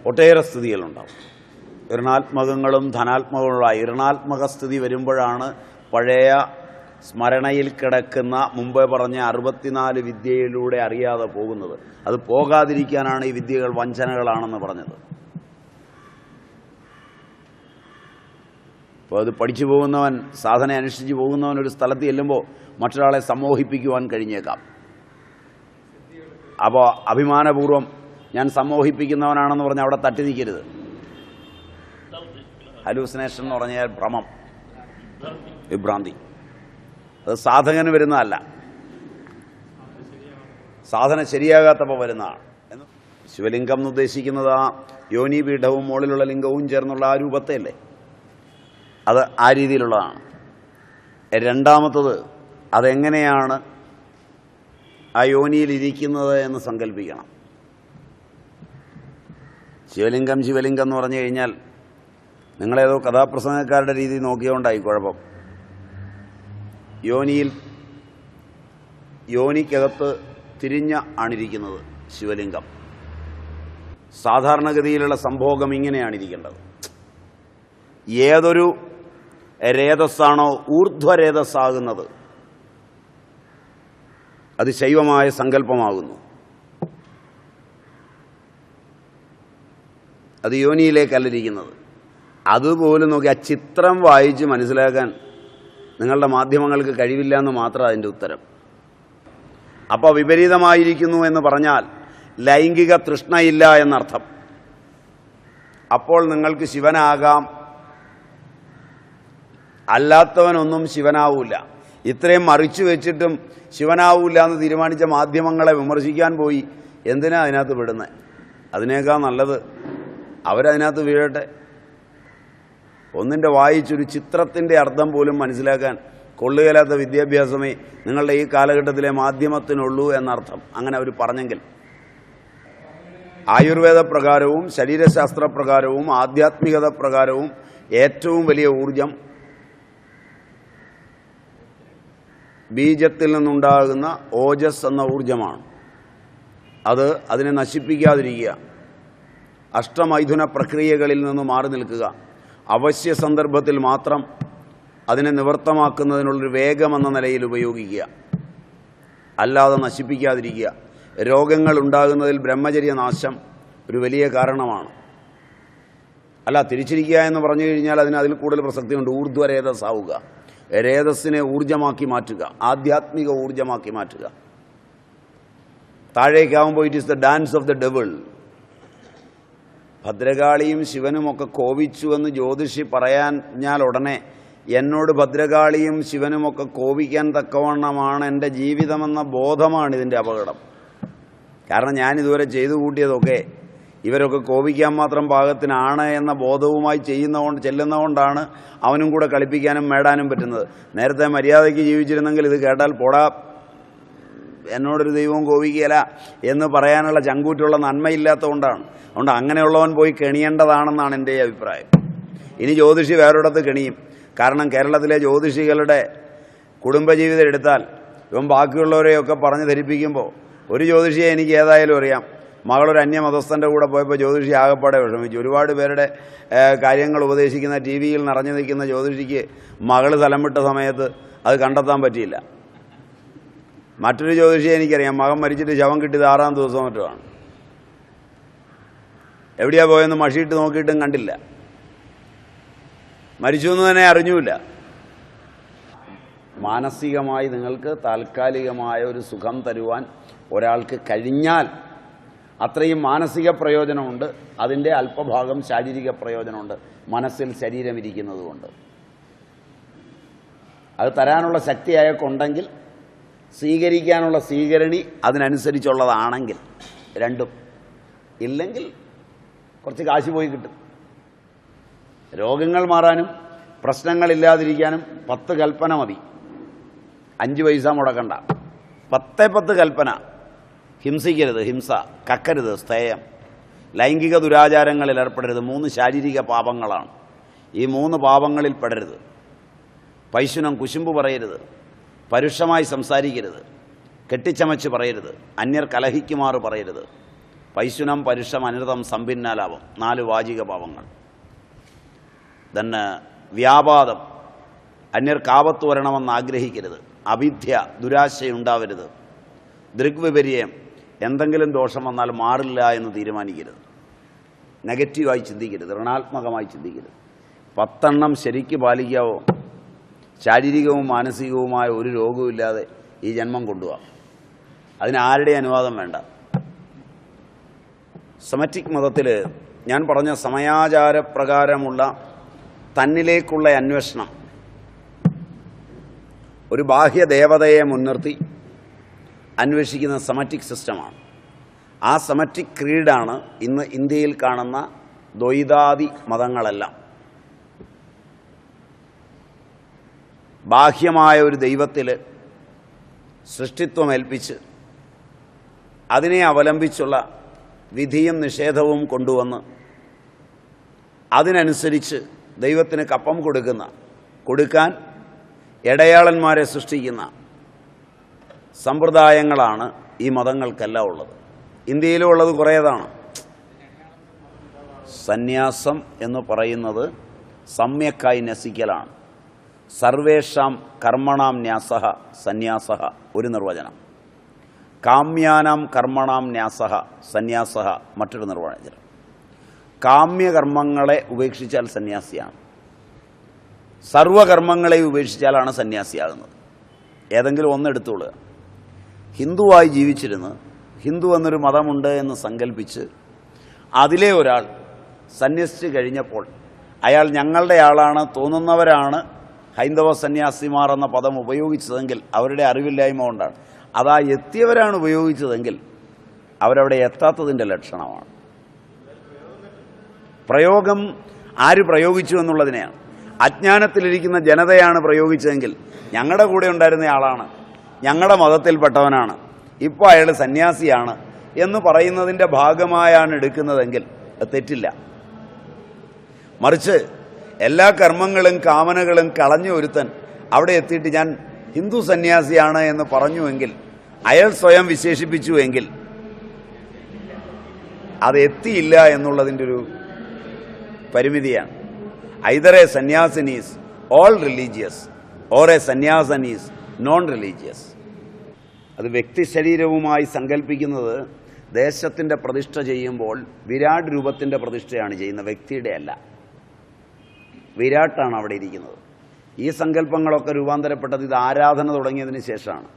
S1: ഒട്ടേറെ സ്ഥിതികളുണ്ടാവും. ഋണാത്മകങ്ങളും ധനാത്മകങ്ങളുമായ ഋണാത്മക സ്ഥിതി വരുമ്പോഴാണ് പഴയ സ്മരണയിൽ കിടക്കുന്ന മുമ്പേ പറഞ്ഞ 64 വിദ്യയിലൂടെ അറിയാതെ പോകുന്നത്. അത് പോകാതിരിക്കാനാണ് ഈ വിദ്യകൾ വഞ്ചനകളാണെന്ന് പറഞ്ഞത്. അപ്പോൾ അത് പഠിച്ചു പോകുന്നവൻ, സാധന അനുഷ്ഠിച്ച് പോകുന്നവൻ ഒരു സ്ഥലത്ത് ചെല്ലുമ്പോൾ മറ്റൊരാളെ സമ്മോഹിപ്പിക്കുവാൻ കഴിഞ്ഞേക്കാം. അപ്പോൾ അഭിമാനപൂർവ്വം ഞാൻ സമ്മോഹിപ്പിക്കുന്നവനാണെന്ന് പറഞ്ഞ് അവിടെ തട്ടി നിൽക്കരുത്. ഹലൂസിനേഷൻ എന്ന് പറഞ്ഞാൽ ഭ്രമം, വിഭ്രാന്തി. അത് സാധകന് വരുന്നതല്ല, സാധന ശരിയാകാത്തപ്പോൾ വരുന്നതാണ്. ശിവലിംഗം എന്ന് ഉദ്ദേശിക്കുന്നത് ആ യോനിപീഠവും മുകളിലുള്ള ലിംഗവും ചേർന്നുള്ള ആ രൂപത്തെയല്ലേ? അത് ആ രീതിയിലുള്ളതാണ്. രണ്ടാമത്തത്, അതെങ്ങനെയാണ് ആ യോനിയിൽ ഇരിക്കുന്നത് എന്ന് സങ്കല്പിക്കണം. ശിവലിംഗം ശിവലിംഗം എന്ന് പറഞ്ഞു കഴിഞ്ഞാൽ നിങ്ങളേതോ കഥാപ്രസംഗക്കാരുടെ രീതി നോക്കിയോണ്ടായി കുഴപ്പം. യോനിക്കകത്ത് തിരിഞ്ഞ ആണിരിക്കുന്നത് ശിവലിംഗം. സാധാരണഗതിയിലുള്ള സംഭോഗം ഇങ്ങനെയാണിരിക്കേണ്ടത്. ഏതൊരു രേതസ്സാണോ ഊർധ്വരേതസ്സാകുന്നത് അത് ശൈവമായ സങ്കല്പമാകുന്നു. അത് യോനിയിലേക്കല്ലിരിക്കുന്നത്. അതുപോലും നോക്കി ആ ചിത്രം വായിച്ച് മനസ്സിലാക്കാൻ നിങ്ങളുടെ മാധ്യമങ്ങൾക്ക് കഴിവില്ല എന്ന് മാത്രം അതിൻ്റെ ഉത്തരം. അപ്പോൾ വിപരീതമായിരിക്കുന്നു എന്ന് പറഞ്ഞാൽ ലൈംഗിക തൃഷ്ണയില്ല എന്നർത്ഥം. അപ്പോൾ നിങ്ങൾക്ക് ശിവനാകാം, അല്ലാത്തവനൊന്നും ശിവനാവൂല. ഇത്രയും മറിച്ചു വെച്ചിട്ടും ശിവനാവൂല എന്ന് തീരുമാനിച്ച മാധ്യമങ്ങളെ വിമർശിക്കാൻ പോയി എന്തിനാ അതിനകത്ത് വിടുന്നത്? അതിനേക്കാൾ നല്ലത് അവരതിനകത്ത് വീഴട്ടെ. ഒന്നിൻ്റെ വായിച്ചൊരു ചിത്രത്തിൻ്റെ അർത്ഥം പോലും മനസ്സിലാക്കാൻ കൊള്ളുകയില്ലാത്ത വിദ്യാഭ്യാസമേ നിങ്ങളുടെ ഈ കാലഘട്ടത്തിലെ മാധ്യമത്തിനുള്ളൂ എന്നർത്ഥം. അങ്ങനെ അവർ പറഞ്ഞെങ്കിൽ ആയുർവേദ പ്രകാരവും ശരീരശാസ്ത്ര പ്രകാരവും ആധ്യാത്മികത പ്രകാരവും ഏറ്റവും വലിയ ഊർജം ബീജത്തിൽ നിന്നുണ്ടാകുന്ന ഓജസ് എന്ന ഊർജമാണ്. അതിനെ നശിപ്പിക്കാതിരിക്കുക, അഷ്ടമൈഥുന പ്രക്രിയകളിൽ നിന്ന് മാറി നിൽക്കുക, അവശ്യ സന്ദർഭത്തിൽ മാത്രം അതിനെ നിവർത്തമാക്കുന്നതിനുള്ളൊരു വേഗമെന്ന നിലയിൽ ഉപയോഗിക്കുക, അല്ലാതെ നശിപ്പിക്കാതിരിക്കുക. രോഗങ്ങൾ ഉണ്ടാകുന്നതിൽ ബ്രഹ്മചര്യനാശം ഒരു വലിയ കാരണമാണ്. അല്ല, തിരിച്ചിരിക്കുക എന്ന് പറഞ്ഞു കഴിഞ്ഞാൽ അതിൽ കൂടുതൽ പ്രസക്തിയുണ്ട്. ഊർധ്വരേതസ്സാവുക, രേതസ്സിനെ ഊർജ്ജമാക്കി മാറ്റുക, ആധ്യാത്മിക ഊർജ്ജമാക്കി മാറ്റുക. താഴേക്കാവുമ്പോൾ it is the dance of the devil. ഭദ്രകാളിയും ശിവനുമൊക്കെ കോപിച്ചുവെന്ന് ജ്യോതിഷി പറഞ്ഞാൽ ഉടനെ എന്നോട് ഭദ്രകാളിയും ശിവനുമൊക്കെ കോപിക്കാൻ തക്കവണ്ണമാണ് എൻ്റെ ജീവിതമെന്ന ബോധമാണ് ഇതിൻ്റെ അപകടം. കാരണം ഞാനിതുവരെ ചെയ്തു കൂട്ടിയതൊക്കെ ഇവരൊക്കെ കോപിക്കാൻ മാത്രം പാകത്തിനാണ് എന്ന ബോധവുമായി ചെല്ലുന്നതുകൊണ്ടാണ് അവനും കൂടെ കളിപ്പിക്കാനും മേടാനും പറ്റുന്നത്. നേരത്തെ മര്യാദയ്ക്ക് ജീവിച്ചിരുന്നെങ്കിൽ ഇത് കേട്ടാൽ പോടാ, എന്നോടൊരു ദൈവവും കോപിക്കുകയില്ല എന്ന് പറയാനുള്ള ചങ്കൂറ്റുള്ള നന്മയില്ലാത്തതുകൊണ്ടാണ്. അതുകൊണ്ട് അങ്ങനെയുള്ളവൻ പോയി കെണിയേണ്ടതാണെന്നാണ് എൻ്റെ അഭിപ്രായം. ഇനി ജ്യോതിഷി വേറൊരിടത്ത് കെണിയും. കാരണം കേരളത്തിലെ ജ്യോതിഷികളുടെ കുടുംബജീവിതം എടുത്താൽ ഇവൻ ബാക്കിയുള്ളവരെയൊക്കെ പറഞ്ഞ് ധരിപ്പിക്കുമ്പോൾ ഒരു ജ്യോതിഷിയെ എനിക്ക് ഏതായാലും അറിയാം. മകളൊരു അന്യമതസ്ഥൻ്റെ കൂടെ പോയപ്പോൾ ജ്യോതിഷി ആകപ്പാടെ വിഷമിച്ചു. ഒരുപാട് പേരുടെ കാര്യങ്ങൾ ഉപദേശിക്കുന്ന ടി വിയിൽ നിറഞ്ഞു നിൽക്കുന്ന ജ്യോതിഷിക്ക് മകൾ സ്ഥലം വിട്ട സമയത്ത് അത് കണ്ടെത്താൻ പറ്റിയില്ല. മറ്റൊരു ജ്യോതിഷിയെ എനിക്കറിയാം, മകൻ മരിച്ചിട്ട് ശവം കിട്ടിയത് 6-ാം ദിവസം മറ്റുമാണ്. എവിടെയാ പോയെന്ന് മഷിയിട്ട് നോക്കിയിട്ടും കണ്ടില്ല, മരിച്ചു എന്ന് തന്നെ അറിഞ്ഞൂല്ല. മാനസികമായി നിങ്ങൾക്ക് താൽക്കാലികമായ ഒരു സുഖം തരുവാൻ ഒരാൾക്ക് കഴിഞ്ഞാൽ അത്രയും മാനസിക പ്രയോജനമുണ്ട്. അതിൻ്റെ അല്പഭാഗം ശാരീരിക പ്രയോജനമുണ്ട്, മനസ്സിൽ ശരീരം ഇരിക്കുന്നത് കൊണ്ട്. അത് തരാനുള്ള ശക്തി അയാൾക്കുണ്ടെങ്കിൽ, സ്വീകരിക്കാനുള്ള സ്വീകരണി അതിനനുസരിച്ചുള്ളതാണെങ്കിൽ, രണ്ടും. ഇല്ലെങ്കിൽ കുറച്ച് കാശ് പോയി കിട്ടും. രോഗങ്ങൾ മാറാനും പ്രശ്നങ്ങളില്ലാതിരിക്കാനും 10 കൽപ്പന മതി, 5 പൈസ മുടക്കണ്ട. 10 കൽപ്പന. ഹിംസിക്കരുത്, ഹിംസ, കക്കരുത്, സ്ഥേയം, ലൈംഗിക ദുരാചാരങ്ങളിൽ ഏർപ്പെടരുത്. 3 ശാരീരിക പാപങ്ങളാണ്. ഈ 3 പാപങ്ങളിൽ പെടരുത്. പൈശുനം, കുശുമ്പ് പറയരുത്, പരുഷമായി സംസാരിക്കരുത്, കെട്ടിച്ചമച്ച് പറയരുത്, അന്യർ കലഹിക്കുമാറ് പറയരുത്. പൈശുനം, പരുഷം, അനൃതം, സമ്പിന്നാലാപം, 4 വാചിക പാപങ്ങൾ. തന്നെ വ്യാപാദം, അന്യർക്ക് ആപത്ത് വരണമെന്ന് ആഗ്രഹിക്കരുത്. അവിദ്യ, ദുരാശയുണ്ടാവരുത്. ദൃഗ്വിപര്യം, എന്തെങ്കിലും ദോഷം വന്നാൽ മാറില്ല എന്ന് തീരുമാനിക്കരുത്. നെഗറ്റീവായി ചിന്തിക്കരുത്, ഋണാത്മകമായി ചിന്തിക്കരുത്. 10 ശരിക്ക് പാലിക്കാവോ ശാരീരികവും മാനസികവുമായ ഒരു രോഗവുമില്ലാതെ ഈ ജന്മം കൊണ്ടുപോകാം. അതിന് ആരുടെ അനുവാദം വേണ്ട. സെമറ്റിക് മതത്തിൽ ഞാൻ പറഞ്ഞ സമയാചാരപ്രകാരമുള്ള തന്നിലേക്കുള്ള അന്വേഷണം ഒരു ബാഹ്യദേവതയെ മുൻനിർത്തി അന്വേഷിക്കുന്ന സെമറ്റിക് സിസ്റ്റമാണ്. ആ സെമറ്റിക് ക്രീഡാണ് ഇന്ന് ഇന്ത്യയിൽ കാണുന്ന ദ്വൈതാദി മതങ്ങളെല്ലാം. ബാഹ്യമായ ഒരു ദൈവത്തിൽ സൃഷ്ടിത്വം ഏൽപ്പിച്ച് അതിനെ അവലംബിച്ചുള്ള വിധിയും നിഷേധവും കൊണ്ടുവന്ന് അതിനനുസരിച്ച് ദൈവത്തിന് കപ്പം കൊടുക്കാൻ ഇടയാളന്മാരെ സൃഷ്ടിക്കുന്ന സമ്പ്രദായങ്ങളാണ് ഈ മതങ്ങൾക്കെല്ലാം ഉള്ളത്. ഇന്ത്യയിലും ഉള്ളത് കുറേതാണ്. സന്യാസം എന്ന് പറയുന്നത് സമ്യക്കായി നസിക്കലാണ്. സർവേഷാം കർമ്മണാം ന്യാസഃ സന്യാസഃ ഒരു നിർവചനം. കാമ്യാനാം കർമ്മണാം ന്യാസഃ സന്യാസഃ മറ്റൊരു നിർവചനം. കാമ്യകർമ്മങ്ങളെ ഉപേക്ഷിച്ചാൽ സന്യാസിയാണ്. സർവകർമ്മങ്ങളെ ഉപേക്ഷിച്ചാലാണ് സന്യാസിയാകുന്നത്. ഏതെങ്കിലും ഒന്നെടുത്തുകൊള്ളുക. ഹിന്ദുവായി ജീവിച്ചിരുന്ന് ഹിന്ദു എന്നൊരു മതമുണ്ട് എന്ന് സങ്കല്പിച്ച് അതിലെ ഒരാൾ സന്യസിച്ച് കഴിഞ്ഞപ്പോൾ അയാൾ ഞങ്ങളുടെ ആളാണ് തോന്നുന്നവരാണ് ഹൈന്ദവ സന്യാസിമാർ എന്ന പദം ഉപയോഗിച്ചതെങ്കിൽ അവരുടെ അറിവില്ലായ്മ കൊണ്ടാണ്. അതാ എത്തിയവരാണ് ഉപയോഗിച്ചതെങ്കിൽ അവരവിടെ എത്താത്തതിൻ്റെ ലക്ഷണമാണ്. പ്രയോഗം ആര് പ്രയോഗിച്ചു എന്നുള്ളതിനെയാണ്. അജ്ഞാനത്തിലിരിക്കുന്ന ജനതയാണ് പ്രയോഗിച്ചതെങ്കിൽ ഞങ്ങളുടെ കൂടെ ഉണ്ടായിരുന്ന ആളാണ്, ഞങ്ങളുടെ മതത്തിൽപ്പെട്ടവനാണ്, ഇപ്പോൾ അയാൾ സന്യാസിയാണ് എന്ന് പറയുന്നതിൻ്റെ ഭാഗമായാണ് എടുക്കുന്നതെങ്കിൽ തെറ്റില്ല. മറിച്ച് എല്ലാ കർമ്മങ്ങളും കാമനകളും കളഞ്ഞു ഒരുത്തൻ അവിടെ എത്തിയിട്ട് ഞാൻ ഹിന്ദു സന്യാസിയാണ് എന്ന് പറഞ്ഞുവെങ്കിൽ, അയാൾ സ്വയം വിശേഷിപ്പിച്ചുവെങ്കിൽ അത് എത്തിയില്ല എന്നുള്ളതിൻ്റെ ഒരു പരിമിതിയാണ്. Either a sannyasin is all religious or a sannyasin is non religious. അത് വ്യക്തി ശരീരവുമായി സങ്കല്പിക്കുന്നത് ദേശത്തിൻ്റെ പ്രതിഷ്ഠ ചെയ്യുമ്പോൾ വിരാട് രൂപത്തിൻ്റെ പ്രതിഷ്ഠയാണ് ചെയ്യുന്നത്, വ്യക്തിയുടെ അല്ല. വിരാട്ടാണ് അവിടെ ഇരിക്കുന്നത്. ഈ സങ്കല്പങ്ങളൊക്കെ രൂപാന്തരപ്പെട്ടത് ഇത് ആരാധന തുടങ്ങിയതിന് ശേഷമാണ്.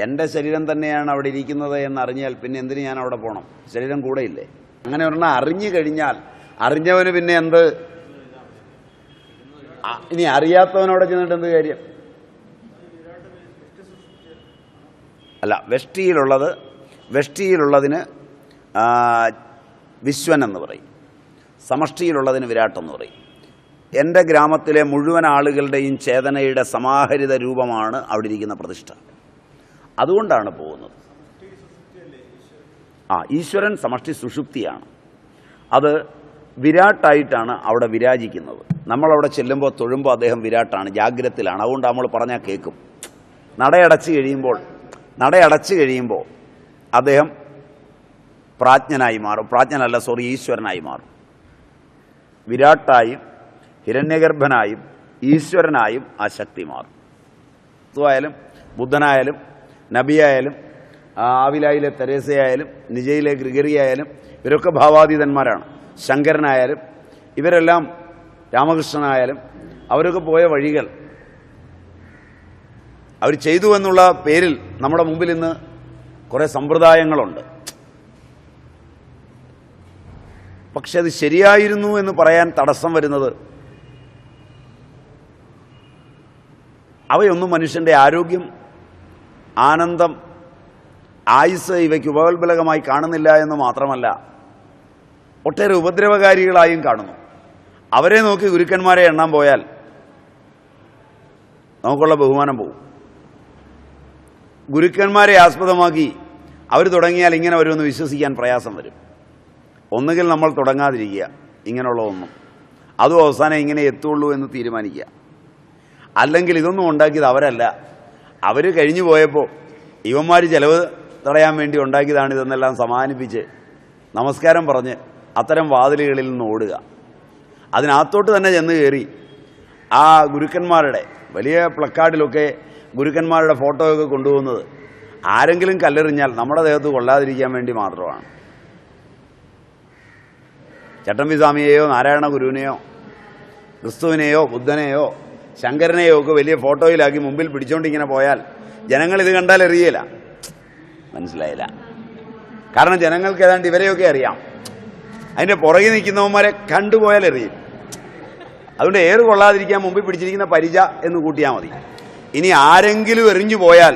S1: എൻ്റെ ശരീരം തന്നെയാണ് അവിടെ ഇരിക്കുന്നത് എന്നറിഞ്ഞാൽ പിന്നെ എന്തിന് ഞാൻ അവിടെ പോകണം? ശരീരം കൂടെ ഇല്ലേ? അങ്ങനെ ഒരെണ്ണം അറിഞ്ഞു കഴിഞ്ഞാൽ അറിഞ്ഞവന് പിന്നെ എന്ത്? ഇനി അറിയാത്തവനോടെ ചെന്നിട്ട് എന്ത് കാര്യം? അല്ല, വെഷ്ടിയിലുള്ളതിന് വിശ്വൻ എന്ന് പറയും, സമഷ്ടിയിലുള്ളതിന് വിരാട്ടെന്ന് പറയും. എൻ്റെ ഗ്രാമത്തിലെ മുഴുവൻ ആളുകളുടെയും ചേതനയുടെ സമാഹരിത രൂപമാണ് അവിടെ ഇരിക്കുന്ന പ്രതിഷ്ഠ. അതുകൊണ്ടാണ് പോകുന്നത്. ഈശ്വരൻ സമഷ്ടി സുഷുപ്തിയാണ്. അത് വിരാട്ടായിട്ടാണ് അവിടെ വിരാജിക്കുന്നത്. നമ്മളവിടെ ചെല്ലുമ്പോൾ തൊഴുമ്പോൾ അദ്ദേഹം വിരാട്ടാണ്, ജാഗ്രതത്തിലാണ്. അതുകൊണ്ട് നമ്മൾ പറഞ്ഞാൽ കേൾക്കും. നടയടച്ച് കഴിയുമ്പോൾ അദ്ദേഹം ഈശ്വരനായി മാറും. വിരാട്ടായും ഹിരണ്യഗർഭനായും ഈശ്വരനായും ആ ശക്തി മാറും. ായാലും ബുദ്ധനായാലും നബിയായാലും ആവിലായിലെ തെരേസയായാലും നിജയിലെ ഗ്രിഗറിയായാലും ഇവരൊക്കെ ഭാവാതീതന്മാരാണ്. ശങ്കരനായാലും ഇവരെല്ലാം, രാമകൃഷ്ണനായാലും അവരൊക്കെ പോയ വഴികൾ അവർ ചെയ്തു എന്നുള്ള പേരിൽ നമ്മുടെ മുമ്പിൽ ഇന്ന് കുറേ സമ്പ്രദായങ്ങളുണ്ട്. പക്ഷെ അത് ശരിയായിരുന്നു എന്ന് പറയാൻ തടസ്സം വരുന്നത് അവയൊന്നും മനുഷ്യൻ്റെ ആരോഗ്യം, ആനന്ദം, ആയുസ് ഇവയ്ക്ക് ഉപകൽബലകമായി കാണുന്നില്ല എന്ന് മാത്രമല്ല, ഒട്ടേറെ ഉപദ്രവകാരികളായും കാണുന്നു. അവരെ നോക്കി ഗുരുക്കന്മാരെ എണ്ണാൻ പോയാൽ നമുക്കുള്ള ബഹുമാനം പോകും. ഗുരുക്കന്മാരെ ആസ്പദമാക്കി അവർ തുടങ്ങിയാൽ ഇങ്ങനെ വരുമെന്ന് വിശ്വസിക്കാൻ പ്രയാസം വരും. ഒന്നുകിൽ നമ്മൾ തുടങ്ങാതിരിക്കുക ഇങ്ങനെയുള്ള ഒന്നും, അതും അവസാനം ഇങ്ങനെ എത്തുള്ളൂ എന്ന് തീരുമാനിക്കുക. അല്ലെങ്കിൽ ഇതൊന്നും ഉണ്ടാക്കിയത് അവരല്ല, അവർ കഴിഞ്ഞു പോയപ്പോൾ ഇവന്മാർ ചെലവ് തടയാൻ വേണ്ടി ഉണ്ടാക്കിയതാണിതെന്നെല്ലാം സമാധാനിപ്പിച്ച് നമസ്കാരം പറഞ്ഞ് അത്തരം വാതിലുകളിൽ നിന്ന് ഓടുക. അതിനകത്തോട്ട് തന്നെ ചെന്ന് കയറി ആ ഗുരുക്കന്മാരുടെ വലിയ പ്ലക്കാർഡിലൊക്കെ ഗുരുക്കന്മാരുടെ ഫോട്ടോയൊക്കെ കൊണ്ടുപോകുന്നത് ആരെങ്കിലും കല്ലെറിഞ്ഞാൽ നമ്മുടെ ദേഹത്ത് കൊള്ളാതിരിക്കാൻ വേണ്ടി മാത്രമാണ്. ചട്ടമ്പി സ്വാമിയെയോ നാരായണ ഗുരുവിനെയോ ക്രിസ്തുവിനെയോ ബുദ്ധനെയോ ശങ്കരനെയോ ഒക്കെ വലിയ ഫോട്ടോയിലാക്കി മുമ്പിൽ പിടിച്ചോണ്ടിങ്ങനെ പോയാൽ ജനങ്ങൾ ഇത് കണ്ടാൽ എറിയില്ല. മനസ്സിലായില്ല? കാരണം ജനങ്ങൾക്ക് ഏതാണ്ട് ഇവരെയൊക്കെ അറിയാം. അതിൻ്റെ പുറകിൽ നിൽക്കുന്നവന്മാരെ കണ്ടുപോയാൽ എറിയും. അതുകൊണ്ട് ഏറ് കൊള്ളാതിരിക്കാൻ മുമ്പിൽ പിടിച്ചിരിക്കുന്ന പരിച എന്ന് കൂട്ടിയാൽ മതി. ഇനി ആരെങ്കിലും എറിഞ്ഞു പോയാൽ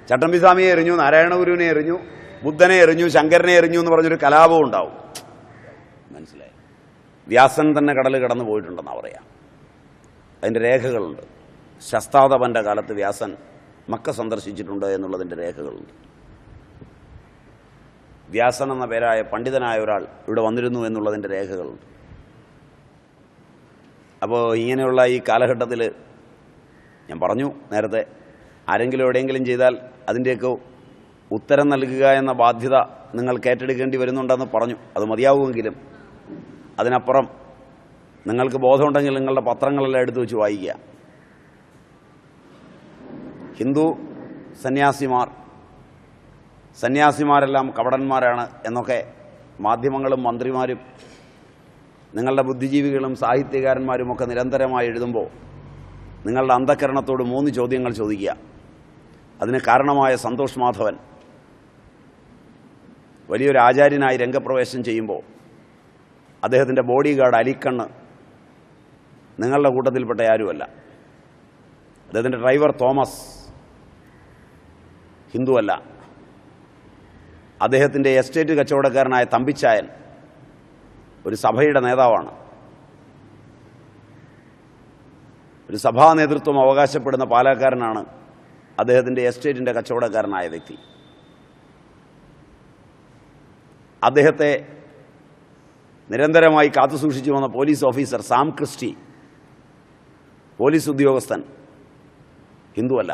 S1: ചട്ടമ്പി സ്വാമിയെ എറിഞ്ഞു, നാരായണ ഗുരുവിനെ എറിഞ്ഞു, ബുദ്ധനെ എറിഞ്ഞു, ശങ്കരനെ എറിഞ്ഞു എന്ന് പറഞ്ഞൊരു കലാപവും ഉണ്ടാവും. മനസ്സിലായി? വ്യാസൻ തന്നെ കടൽ കടന്നു പോയിട്ടുണ്ടെന്നാണ് പറയാം. അതിൻ്റെ രേഖകളുണ്ട്. ശസ്താതപൻ്റെ കാലത്ത് വ്യാസൻ മക്ക സന്ദർശിച്ചിട്ടുണ്ട് എന്നുള്ളതിൻ്റെ രേഖകളുണ്ട്. വ്യാസൻ എന്ന പേരായ പണ്ഡിതനായ ഒരാൾ ഇവിടെ വന്നിരുന്നു എന്നുള്ളതിൻ്റെ രേഖകളുണ്ട്. അപ്പോൾ ഇങ്ങനെയുള്ള ഈ കാലഘട്ടത്തിൽ ഞാൻ പറഞ്ഞു നേരത്തെ, ആരെങ്കിലും എവിടെയെങ്കിലും ചെയ്താൽ അതിൻ്റെയൊക്കെ ഉത്തരം നൽകുക എന്ന ബാധ്യത നിങ്ങൾക്ക് ഏറ്റെടുക്കേണ്ടി വരുന്നുണ്ടെന്ന് പറഞ്ഞു. അത് മതിയാവുമെങ്കിലും അതിനപ്പുറം നിങ്ങൾക്ക് ബോധമുണ്ടെങ്കിൽ നിങ്ങളുടെ പത്രങ്ങളെല്ലാം എടുത്തു വെച്ച് വായിക്കുക. ഹിന്ദു സന്യാസിമാരെല്ലാം കപടന്മാരാണ് എന്നൊക്കെ മാധ്യമങ്ങളും മന്ത്രിമാരും നിങ്ങളുടെ ബുദ്ധിജീവികളും സാഹിത്യകാരന്മാരുമൊക്കെ നിരന്തരമായി എഴുതുമ്പോൾ നിങ്ങളുടെ അന്ധകരണത്തോട് 3 ചോദ്യങ്ങൾ ചോദിക്കുക. അതിന് കാരണമായ സന്തോഷ് മാധവൻ വലിയൊരു ആചാര്യനായി രംഗപ്രവേശം ചെയ്യുമ്പോൾ അദ്ദേഹത്തിൻ്റെ ബോഡി ഗാർഡ് അലിക്കണ്ണ് നിങ്ങളുടെ കൂട്ടത്തിൽപ്പെട്ട ആരുമല്ല. അദ്ദേഹത്തിൻ്റെ ഡ്രൈവർ തോമസ് ഹിന്ദുവല്ല. അദ്ദേഹത്തിൻ്റെ എസ്റ്റേറ്റ് കച്ചവടക്കാരനായ തമ്പിച്ചായൻ ഒരു സഭയുടെ നേതാവാണ്. ഒരു സഭാ നേതൃത്വം അവകാശപ്പെടുന്ന പാലക്കാരനാണ് അദ്ദേഹത്തിൻ്റെ എസ്റ്റേറ്റിൻ്റെ കച്ചവടക്കാരനായ വ്യക്തി. അദ്ദേഹത്തെ നിരന്തരമായി കാത്തുസൂക്ഷിച്ചു വന്ന police officer Sam Christie, police ഉദ്യോഗസ്ഥൻ, ഹിന്ദുവല്ല.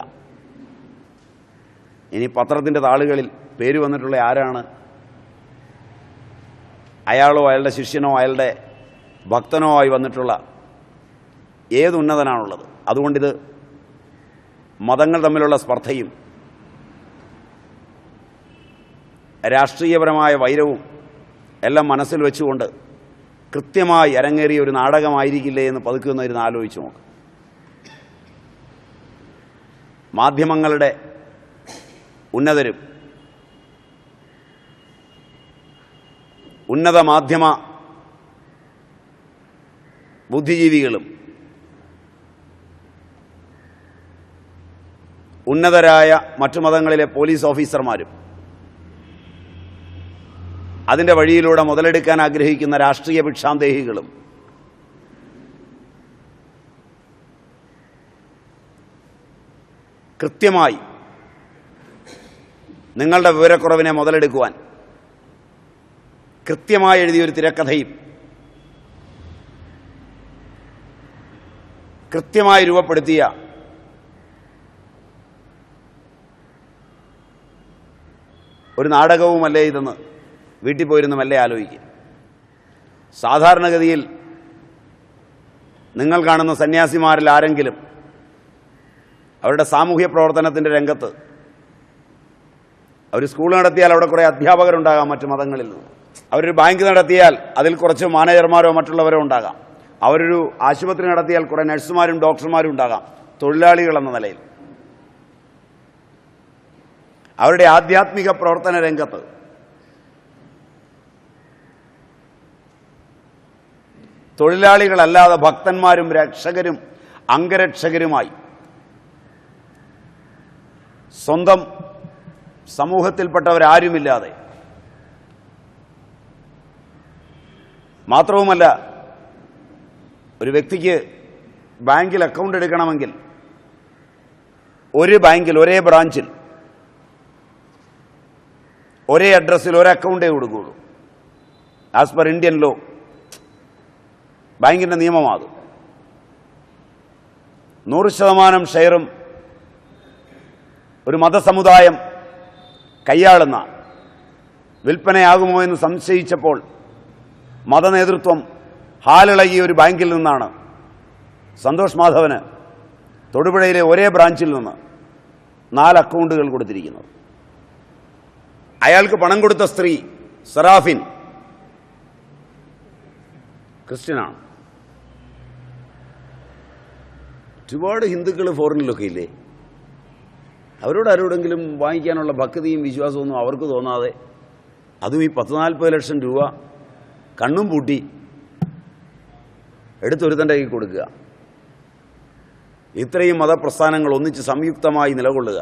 S1: ഇനി പത്രത്തിൻ്റെ താളുകളിൽ പേര് വന്നിട്ടുള്ള ആരാണ്? അയാളോ അയാളുടെ ശിഷ്യനോ അയാളുടെ ഭക്തനോ ആയി വന്നിട്ടുള്ള ഏത് ഉന്നതനാണുള്ളത്? അതുകൊണ്ടിത് മതങ്ങൾ തമ്മിലുള്ള സ്പർദ്ധയും രാഷ്ട്രീയപരമായ വൈരവും എല്ലാം മനസ്സിൽ വെച്ചുകൊണ്ട് കൃത്യമായി അരങ്ങേറിയ ഒരു നാടകമായിരിക്കില്ലേ എന്ന് പതുക്കുന്നതിരുന്ന് ആലോചിച്ച് നോക്ക്. മാധ്യമങ്ങളുടെ ഉന്നതരും ഉന്നത മാധ്യമ ബുദ്ധിജീവികളും ഉന്നതരായ മറ്റു മതങ്ങളിലെ പോലീസ് ഓഫീസർമാരും അതിൻ്റെ വഴിയിലൂടെ മുതലെടുക്കാൻ ആഗ്രഹിക്കുന്ന രാഷ്ട്രീയ ഭിക്ഷാന്തേഹികളും കൃത്യമായി നിങ്ങളുടെ വിവരക്കുറവിനെ മുതലെടുക്കുവാൻ കൃത്യമായി എഴുതിയൊരു തിരക്കഥയും കൃത്യമായി രൂപപ്പെടുത്തിയ ഒരു നാടകവുമല്ലേ ഇതെന്ന് വീട്ടിൽ പോയിരുന്ന് മെല്ലെ ആലോചിക്കുക. സാധാരണഗതിയിൽ നിങ്ങൾ കാണുന്ന സന്യാസിമാരിൽ ആരെങ്കിലും അവരുടെ സാമൂഹ്യ പ്രവർത്തനത്തിൻ്റെ രംഗത്ത് അവർ സ്കൂൾ നടത്തിയാൽ അവിടെ കുറേ അധ്യാപകരുണ്ടാകാം മറ്റു മതങ്ങളിൽ നിന്ന്. അവരൊരു ബാങ്ക് നടത്തിയാൽ അതിൽ കുറച്ച് മാനേജർമാരോ മറ്റുള്ളവരോ ഉണ്ടാകാം. അവരൊരു ആശുപത്രി നടത്തിയാൽ കുറേ നഴ്സുമാരും ഡോക്ടർമാരും ഉണ്ടാകാം, തൊഴിലാളികളെന്ന നിലയിൽ. അവരുടെ ആധ്യാത്മിക പ്രവർത്തന രംഗത്ത് തൊഴിലാളികളല്ലാതെ ഭക്തന്മാരും രക്ഷകരും അംഗരക്ഷകരുമായി സ്വന്തം സമൂഹത്തിൽപ്പെട്ടവരാരുമില്ലാതെ, മാത്രവുമല്ല ഒരു വ്യക്തിക്ക് ബാങ്കിൽ അക്കൗണ്ട് എടുക്കണമെങ്കിൽ ഒരു ബാങ്കിൽ ഒരേ ബ്രാഞ്ചിൽ ഒരേ അഡ്രസ്സിൽ ഒരു അക്കൗണ്ടേ കൊടുക്കുകയുള്ളൂ. ആസ് പെർ ഇന്ത്യൻ ലോ ബാങ്കിൻ്റെ നിയമമാകും. 100% ഷെയറും ഒരു മതസമുദായം കൈയാളുന്ന വിൽപ്പനയാകുമോ എന്ന് സംശയിച്ചപ്പോൾ മതനേതൃത്വം ഹാലിളകിയ ഒരു ബാങ്കിൽ നിന്നാണ് സന്തോഷ് മാധവന് തൊടുപുഴയിലെ ഒരേ ബ്രാഞ്ചിൽ നിന്ന് 4 അക്കൗണ്ടുകൾ കൊടുത്തിരിക്കുന്നത്. അയാൾക്ക് പണം കൊടുത്ത സ്ത്രീ സറാഫിൻ ക്രിസ്ത്യനാണ്. ഒരുപാട് ഹിന്ദുക്കൾ ഫോറിനിലൊക്കെ ഇല്ലേ, അവരോട് ആരോടെങ്കിലും വാങ്ങിക്കാനുള്ള ഭക്തിയും വിശ്വാസമൊന്നും അവർക്ക് തോന്നാതെ, അതും ഈ 10-40 ലക്ഷം രൂപ കണ്ണും പൂട്ടി എടുത്തൊരുത്തൻ്റെ കൈ കൊടുക്കുക. ഇത്രയും മതപ്രസ്ഥാനങ്ങൾ ഒന്നിച്ച് സംയുക്തമായി നിലകൊള്ളുക.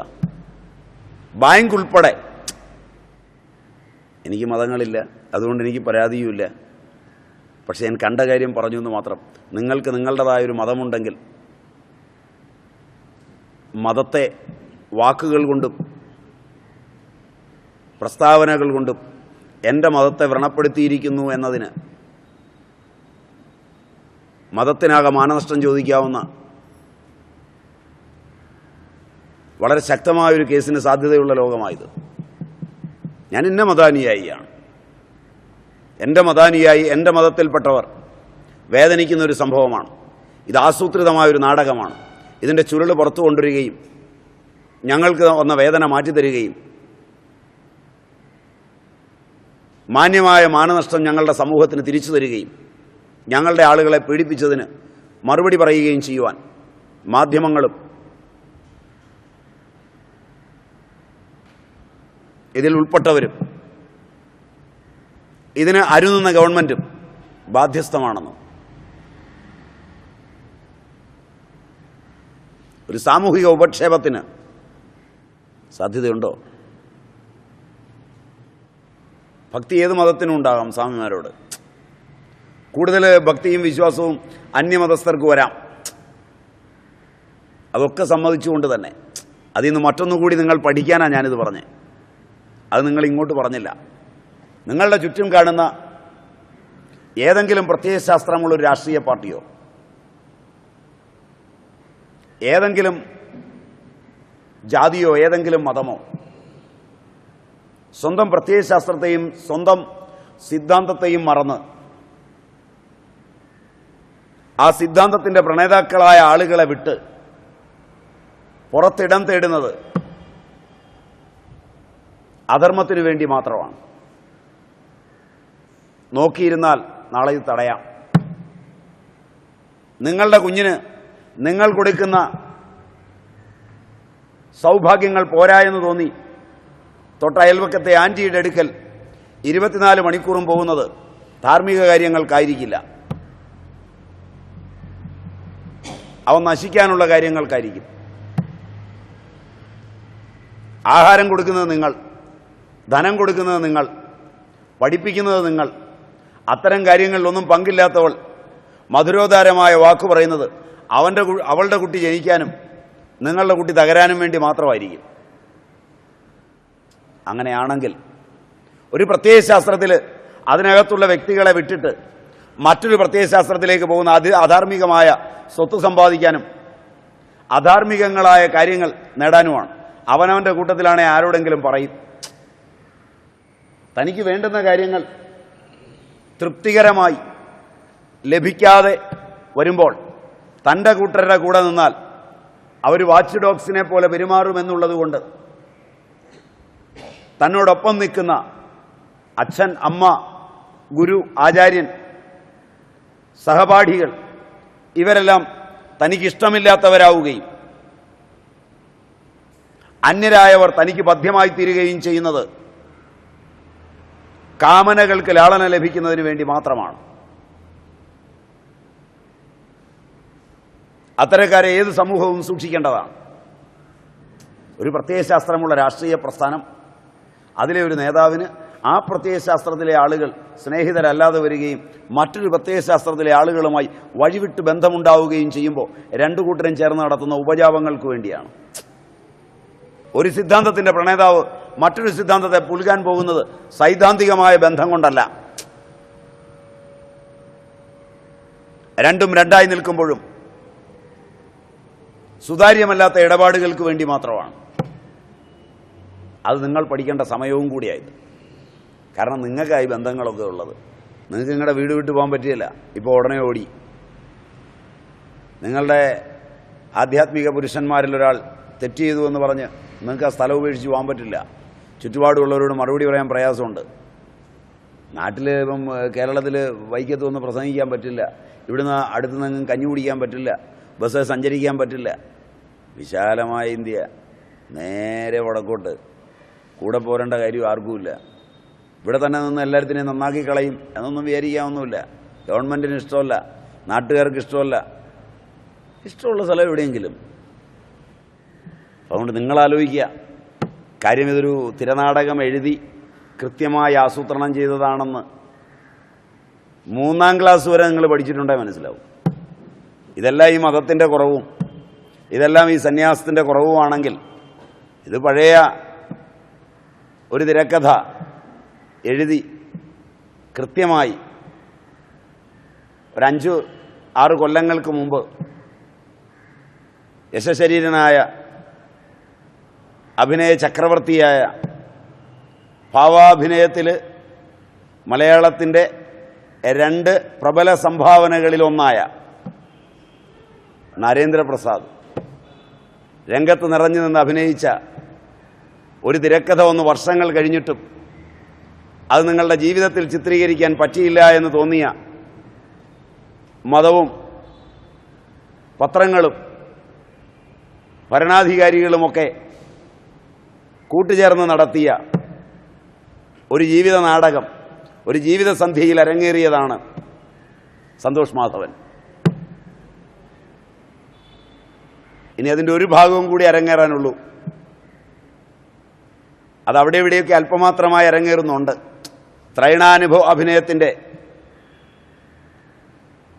S1: ബാങ്ക് ഉൾപ്പെടെ. എനിക്ക് മതങ്ങളില്ല, അതുകൊണ്ട് എനിക്ക് പരാതിയുമില്ല. പക്ഷേ ഞാൻ കണ്ട കാര്യം പറഞ്ഞു എന്ന് മാത്രം. നിങ്ങൾക്ക് നിങ്ങളുടേതായൊരു മതമുണ്ടെങ്കിൽ മതത്തെ വാക്കുകൾ കൊണ്ടും പ്രസ്താവനകൾ കൊണ്ടും എൻ്റെ മതത്തെ വ്രണപ്പെടുത്തിയിരിക്കുന്നു എന്നതിന് മതത്തിനാകെ മാനനഷ്ടം ചോദിക്കാവുന്ന വളരെ ശക്തമായൊരു കേസിന് സാധ്യതയുള്ള ലോകമായത്. ഞാൻ ഇന്ന മതാനുയായിയാണ്, എൻ്റെ മതാനുയായി, എൻ്റെ മതത്തിൽപ്പെട്ടവർ വേദനിക്കുന്നൊരു സംഭവമാണ്. ഇത് ആസൂത്രിതമായൊരു നാടകമാണ്. ഇതിൻ്റെ ചുരുൾ പുറത്തു കൊണ്ടുവരികയും ഞങ്ങൾക്ക് വന്ന വേദന മാറ്റിത്തരികയും മാന്യമായ മാനനഷ്ടം ഞങ്ങളുടെ സമൂഹത്തിന് തിരിച്ചു തരികയും ഞങ്ങളുടെ ആളുകളെ പീഡിപ്പിച്ചതിന് മറുപടി പറയുകയും ചെയ്യുവാൻ മാധ്യമങ്ങളും ഇതിൽ ഉൾപ്പെട്ടവരും ഇതിന് അരുതുന്ന ഗവൺമെൻറ്റും ബാധ്യസ്ഥമാണെന്ന് ഒരു സാമൂഹിക ഉപക്ഷേപത്തിന് സാധ്യതയുണ്ടോ? ഭക്തി ഏത് മതത്തിനും ഉണ്ടാകാം. സ്വാമിമാരോട് കൂടുതൽ ഭക്തിയും വിശ്വാസവും അന്യമതസ്ഥർക്ക് വരാം. അതൊക്കെ സമ്മതിച്ചുകൊണ്ട് തന്നെ അതിൽ നിന്ന് മറ്റൊന്നുകൂടി നിങ്ങൾ പഠിക്കാനാണ് ഞാനിത് പറഞ്ഞത്. അത് നിങ്ങൾ ഇങ്ങോട്ട് പറഞ്ഞില്ല. നിങ്ങളുടെ ചുറ്റും കാണുന്ന ഏതെങ്കിലും പ്രത്യയശാസ്ത്രമുള്ളൊരു രാഷ്ട്രീയ പാർട്ടിയോ ഏതെങ്കിലും ജാതിയോ ഏതെങ്കിലും മതമോ സ്വന്തം പ്രത്യയശാസ്ത്രത്തെയും സ്വന്തം സിദ്ധാന്തത്തെയും മറന്ന് ആ സിദ്ധാന്തത്തിൻ്റെ പ്രണേതാക്കളായ ആളുകളെ വിട്ട് പുറത്തിടം തേടുന്നത് അധർമ്മത്തിനു വേണ്ടി മാത്രമാണ്. നോക്കിയിരുന്നാൽ നാളെ ഇത് തടയാം. നിങ്ങളുടെ കുഞ്ഞിന് നിങ്ങൾ കൊടുക്കുന്ന സൗഭാഗ്യങ്ങൾ പോരായെന്ന് തോന്നി തൊട്ട അയൽവക്കത്തെ ആൻറ്റിയുടെ അടുക്കൽ 24 മണിക്കൂറും പോകുന്നത് ധാർമ്മിക കാര്യങ്ങൾക്കായിരിക്കില്ല, അവ നശിക്കാനുള്ള കാര്യങ്ങൾക്കായിരിക്കും. ആഹാരം കൊടുക്കുന്നത് നിങ്ങൾ, ധനം കൊടുക്കുന്നത് നിങ്ങൾ, പഠിപ്പിക്കുന്നത് നിങ്ങൾ. അത്തരം കാര്യങ്ങളിലൊന്നും പങ്കില്ലാത്തവൾ മധുരോദാരമായ വാക്കു പറയുന്നത് അവളുടെ കുട്ടി ജനിക്കാനും നിങ്ങളുടെ കുട്ടി തകരാനും വേണ്ടി മാത്രമായിരിക്കും. അങ്ങനെയാണെങ്കിൽ ഒരു പ്രത്യയശാസ്ത്രത്തിൽ അതിനകത്തുള്ള വ്യക്തികളെ വിട്ടിട്ട് മറ്റൊരു പ്രത്യയശാസ്ത്രത്തിലേക്ക് പോകുന്ന അധാർമികമായ സ്വത്ത് സമ്പാദിക്കാനും അധാർമികങ്ങളായ കാര്യങ്ങൾ നേടാനുമാണ്. അവനവൻ്റെ കൂട്ടത്തിലാണെങ്കിൽ ആരോടെങ്കിലും പറയും. തനിക്ക് വേണ്ടുന്ന കാര്യങ്ങൾ തൃപ്തികരമായി ലഭിക്കാതെ വരുമ്പോൾ തൻ്റെ കൂട്ടരുടെ കൂടെ നിന്നാൽ അവർ വാച്ച് ഡോഗ്സിനെ പോലെ പെരുമാറുമെന്നുള്ളതുകൊണ്ട് തന്നോടൊപ്പം നിൽക്കുന്ന അച്ഛൻ, അമ്മ, ഗുരു, ആചാര്യൻ, സഹപാഠികൾ ഇവരെല്ലാം തനിക്കിഷ്ടമില്ലാത്തവരാവുകയും അന്യരായവർ തനിക്ക് ബദ്ധ്യമായി തീരുകയും ചെയ്യുന്നത് കാമനകൾക്ക് ലാളന ലഭിക്കുന്നതിന് വേണ്ടി മാത്രമാണ്. അത്തരക്കാരെ ഏത് സമൂഹവും സൂക്ഷിക്കേണ്ടതാണ്. ഒരു പ്രത്യയശാസ്ത്രമുള്ള രാഷ്ട്രീയ പ്രസ്ഥാനം, അതിലെ ഒരു നേതാവിന് ആ പ്രത്യയശാസ്ത്രത്തിലെ ആളുകൾ സ്നേഹിതരല്ലാതെ വരികയും മറ്റൊരു പ്രത്യയശാസ്ത്രത്തിലെ ആളുകളുമായി വഴിവിട്ട് ബന്ധമുണ്ടാവുകയും ചെയ്യുമ്പോൾ രണ്ടു കൂട്ടരും ചേർന്ന് നടത്തുന്ന ഉപജാപങ്ങൾക്ക് വേണ്ടിയാണ്. ഒരു സിദ്ധാന്തത്തിൻ്റെ പ്രണേതാവ് മറ്റൊരു സിദ്ധാന്തത്തെ പുൽകാൻ പോകുന്നത് സൈദ്ധാന്തികമായ ബന്ധം കൊണ്ടല്ല, രണ്ടും രണ്ടായി നിൽക്കുമ്പോഴും സുതാര്യമല്ലാത്ത ഇടപാടുകൾക്ക് വേണ്ടി മാത്രമാണ്. അത് നിങ്ങൾ പഠിക്കേണ്ട സമയവും കൂടിയായത്. കാരണം നിങ്ങൾക്കായി ബന്ധങ്ങളൊക്കെ ഉള്ളത്. നിങ്ങൾക്ക് നിങ്ങളുടെ വീട് വിട്ട് പോകാൻ പറ്റിയില്ല, ഇപ്പോൾ ഉടനെ ഓടി. നിങ്ങളുടെ ആധ്യാത്മിക പുരുഷന്മാരിലൊരാൾ തെറ്റ് ചെയ്തു എന്ന് പറഞ്ഞ് നിങ്ങൾക്ക് ആ സ്ഥലം ഉപേക്ഷിച്ച് പോകാൻ പറ്റില്ല. ചുറ്റുപാടുള്ളവരോട് മറുപടി പറയാൻ പ്രയാസമുണ്ട്. നാട്ടിൽ ഇപ്പം കേരളത്തിൽ വൈക്കത്ത് വന്ന് പ്രസംഗിക്കാൻ പറ്റില്ല, ഇവിടുന്ന് അടുത്ത് നിന്ന് കഞ്ഞി കുടിക്കാൻ പറ്റില്ല, ബസ് സഞ്ചരിക്കാൻ പറ്റില്ല. വിശാലമായ ഇന്ത്യ, നേരെ വടക്കോട്ട്, കൂടെ പോരേണ്ട കാര്യം ആർക്കുമില്ല. ഇവിടെ തന്നെ നിന്ന് എല്ലാത്തിനെയും നന്നാക്കി കളയും എന്നൊന്നും വിചാരിക്കാവുന്നില്ല. ഗവൺമെൻറ്റിന് ഇഷ്ടമല്ല, നാട്ടുകാർക്ക് ഇഷ്ടമല്ല. ഇഷ്ടമുള്ള സ്ഥലം എവിടെയെങ്കിലും. അതുകൊണ്ട് നിങ്ങളാലോചിക്കുക, കാര്യം ഇതൊരു തിരനാടകം എഴുതി കൃത്യമായി ആസൂത്രണം ചെയ്തതാണെന്ന് 3ാം ക്ലാസ് വരെ നിങ്ങൾ പഠിച്ചിട്ടുണ്ടെങ്കിൽ മനസ്സിലാവും. ഇതെല്ലാം ഈ മതത്തിൻ്റെ കുറവും ഇതെല്ലാം ഈ സന്യാസത്തിൻ്റെ കുറവുമാണെങ്കിൽ ഇത് പഴയ ഒരു തിരക്കഥ എഴുതി കൃത്യമായി ഒരു 6 കൊല്ലങ്ങൾക്ക് മുമ്പ് യശശരീരനായ അഭിനയ ചക്രവർത്തിയായ ഭാവാഭിനയത്തിൽ മലയാളത്തിൻ്റെ 2 പ്രബല സംഭാവനകളിലൊന്നായ നരേന്ദ്രപ്രസാദ് രംഗത്ത് നിറഞ്ഞു നിന്ന് അഭിനയിച്ച ഒരു തിരക്കഥ ഒന്ന് വർഷങ്ങൾ കഴിഞ്ഞിട്ടും അത് നിങ്ങളുടെ ജീവിതത്തിൽ ചിത്രീകരിക്കാൻ പറ്റിയില്ല എന്ന് തോന്നിയ മതവും പത്രങ്ങളും ഭരണാധികാരികളുമൊക്കെ കൂട്ടുചേർന്ന് നടത്തിയ ഒരു ജീവിത നാടകം, ഒരു ജീവിതസന്ധ്യയിൽ അരങ്ങേറിയതാണ് സന്തോഷ് മാധവൻ. ഇനി അതിൻ്റെ ഒരു ഭാഗവും കൂടി അരങ്ങേറാനുള്ളൂ. അത് അവിടെ ഇവിടെയൊക്കെ അല്പമാത്രമായി അരങ്ങേറുന്നുണ്ട്. ത്രൈണാനുഭവ അഭിനയത്തിൻ്റെ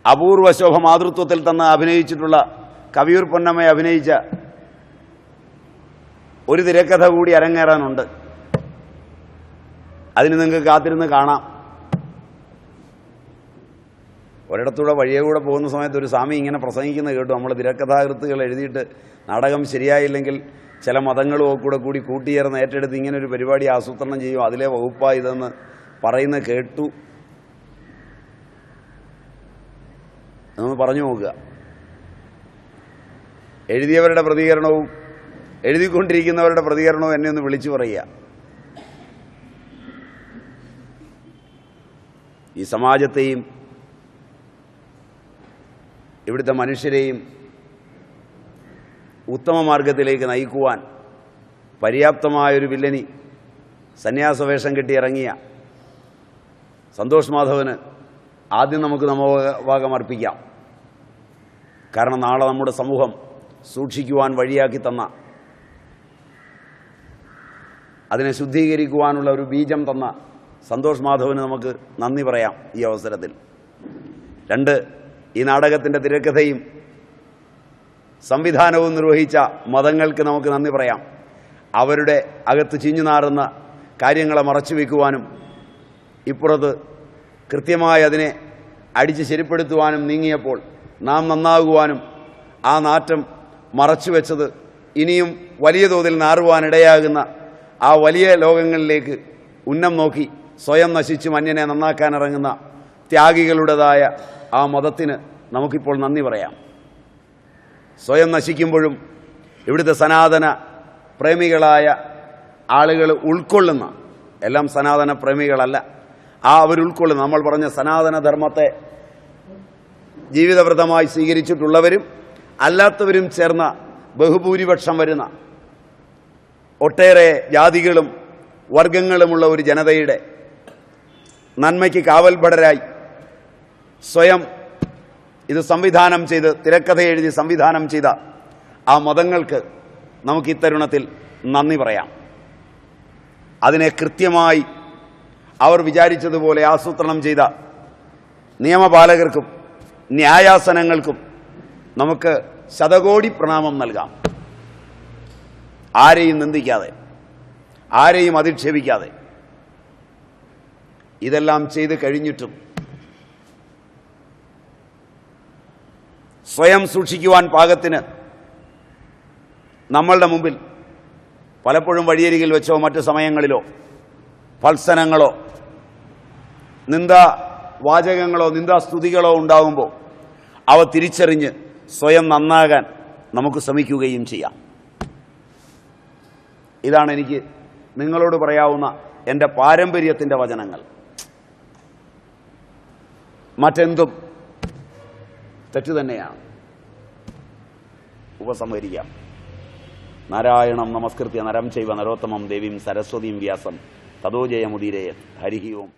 S1: അപൂർവ ശോഭ മാതൃത്വത്തിൽ തന്നെ അഭിനയിച്ചിട്ടുള്ള കവിയൂർ പൊന്നമ്മയെ അഭിനയിച്ച ഒരു തിരക്കഥ കൂടി അരങ്ങേറാനുണ്ട്. അതിന് നിങ്ങൾക്ക് കാത്തിരുന്ന് കാണാം. ഒരിടത്തൂടെ വഴിയെ കൂടെ പോകുന്ന സമയത്ത് ഒരു സ്വാമി ഇങ്ങനെ പ്രസംഗിക്കുന്നത് കേട്ടു. നമ്മൾ തിരക്കഥാകൃത്തുകൾ എഴുതിയിട്ട് നാടകം ശരിയായില്ലെങ്കിൽ ചില മതങ്ങളും കൂടി കൂട്ടിയേർന്ന് ഏറ്റെടുത്ത് ഇങ്ങനൊരു പരിപാടി ആസൂത്രണം ചെയ്യും, അതിലെ വകുപ്പാണ് ഇതെന്ന് പറയുന്നത് കേട്ടു. എന്നൊന്ന് പറഞ്ഞു നോക്കുക. എഴുതിയവരുടെ പ്രതികരണവും എഴുതിക്കൊണ്ടിരിക്കുന്നവരുടെ പ്രതികരണവും എന്നെ ഒന്ന് വിളിച്ചു പറയുക. ഈ സമാജത്തെയും ഇവിടുത്തെ മനുഷ്യരെയും ഉത്തമ മാർഗത്തിലേക്ക് നയിക്കുവാൻ പര്യാപ്തമായൊരു വില്ലനി സന്യാസവേഷം കെട്ടിയിറങ്ങിയ സന്തോഷ് മാധവന് ആദ്യം നമുക്ക് നമോഭാഗം അർപ്പിക്കാം. കാരണം നാളെ നമ്മുടെ സമൂഹം സൂക്ഷിക്കുവാൻ വഴിയാക്കി തന്ന, അതിനെ ശുദ്ധീകരിക്കുവാനുള്ള ഒരു ബീജം തന്ന സന്തോഷ് മാധവന് നമുക്ക് നന്ദി പറയാം ഈ അവസരത്തിൽ. 2, ഈ നാടകത്തിൻ്റെ തിരക്കഥയും സംവിധാനവും നിർവഹിച്ച മതങ്ങൾക്ക് നമുക്ക് നന്ദി പറയാം. അവരുടെ അകത്ത് ചിഞ്ഞുനാറുന്ന കാര്യങ്ങളെ മറച്ചു വയ്ക്കുവാനും ഇപ്പുറത്ത് കൃത്യമായി അതിനെ അടിച്ച് ശരിപ്പെടുത്തുവാനും നീങ്ങിയപ്പോൾ നാം നന്നാകുവാനും ആ നാറ്റം മറച്ചു വെച്ചത് ഇനിയും വലിയ തോതിൽ നാറുവാനിടയാകുന്ന ആ വലിയ ലോകങ്ങളിലേക്ക് ഉന്നം നോക്കി സ്വയം നശിച്ച് മന്യനെ നന്നാക്കാനിറങ്ങുന്ന ത്യാഗികളുടേതായ ആ മതത്തിന് നമുക്കിപ്പോൾ നന്ദി പറയാം. സ്വയം നശിക്കുമ്പോഴും ഇവിടുത്തെ സനാതന പ്രേമികളായ ആളുകൾ ഉൾക്കൊള്ളുന്ന, എല്ലാം സനാതന പ്രേമികളല്ല, അവരുൾക്കൊള്ളുന്ന, നമ്മൾ പറഞ്ഞ സനാതനധർമ്മത്തെ ജീവിതവ്രതമായി സ്വീകരിച്ചിട്ടുള്ളവരും അല്ലാത്തവരും ചേർന്ന ബഹുഭൂരിപക്ഷം വരുന്ന ഒട്ടേറെ ജാതികളും വർഗങ്ങളുമുള്ള ഒരു ജനതയുടെ നന്മയ്ക്ക് കാവൽഭടരായി സ്വയം ഇത് സംവിധാനം ചെയ്ത്, തിരക്കഥ എഴുതി സംവിധാനം ചെയ്ത ആ മതങ്ങൾക്ക് നമുക്ക് ഇത്തരുണത്തിൽ നന്ദി പറയാം. അതിനെ കൃത്യമായി അവർ വിചാരിച്ചതുപോലെ ആസൂത്രണം ചെയ്ത നിയമപാലകർക്കും ന്യായാസനങ്ങൾക്കും നമുക്ക് ശതകോടി പ്രണാമം നൽകാം. ആരെയും നിന്ദിക്കാതെ, ആരെയും അധിക്ഷേപിക്കാതെ. ഇതെല്ലാം ചെയ്ത് കഴിഞ്ഞിട്ടും സ്വയം സൂക്ഷിക്കുവാൻ പാകത്തിന് നമ്മളുടെ മുമ്പിൽ പലപ്പോഴും വഴിയരികിൽ വെച്ചോ മറ്റു സമയങ്ങളിലോ ഫത്സനങ്ങളോ നിന്ദാവാചകങ്ങളോ നിന്ദാസ്തുതികളോ ഉണ്ടാകുമ്പോൾ അവ തിരിച്ചറിഞ്ഞ് സ്വയം നന്നാകാൻ നമുക്ക് ശ്രമിക്കുകയും ചെയ്യാം. ഇതാണ് എനിക്ക് നിങ്ങളോട് പറയാവുന്ന എൻ്റെ പാരമ്പര്യത്തിൻ്റെ വചനങ്ങൾ. മറ്റെന്തും തെറ്റു തന്നെയാണ്. ഉപസംഹരിക്കാം. നാരായണം നമസ്കൃത്യ നരം ചൈവ നരോത്തമം ദേവീം സരസ്വതീം വ്യാസം തതോ ജയമുദീരയത്. ഹരിഹി ഓം.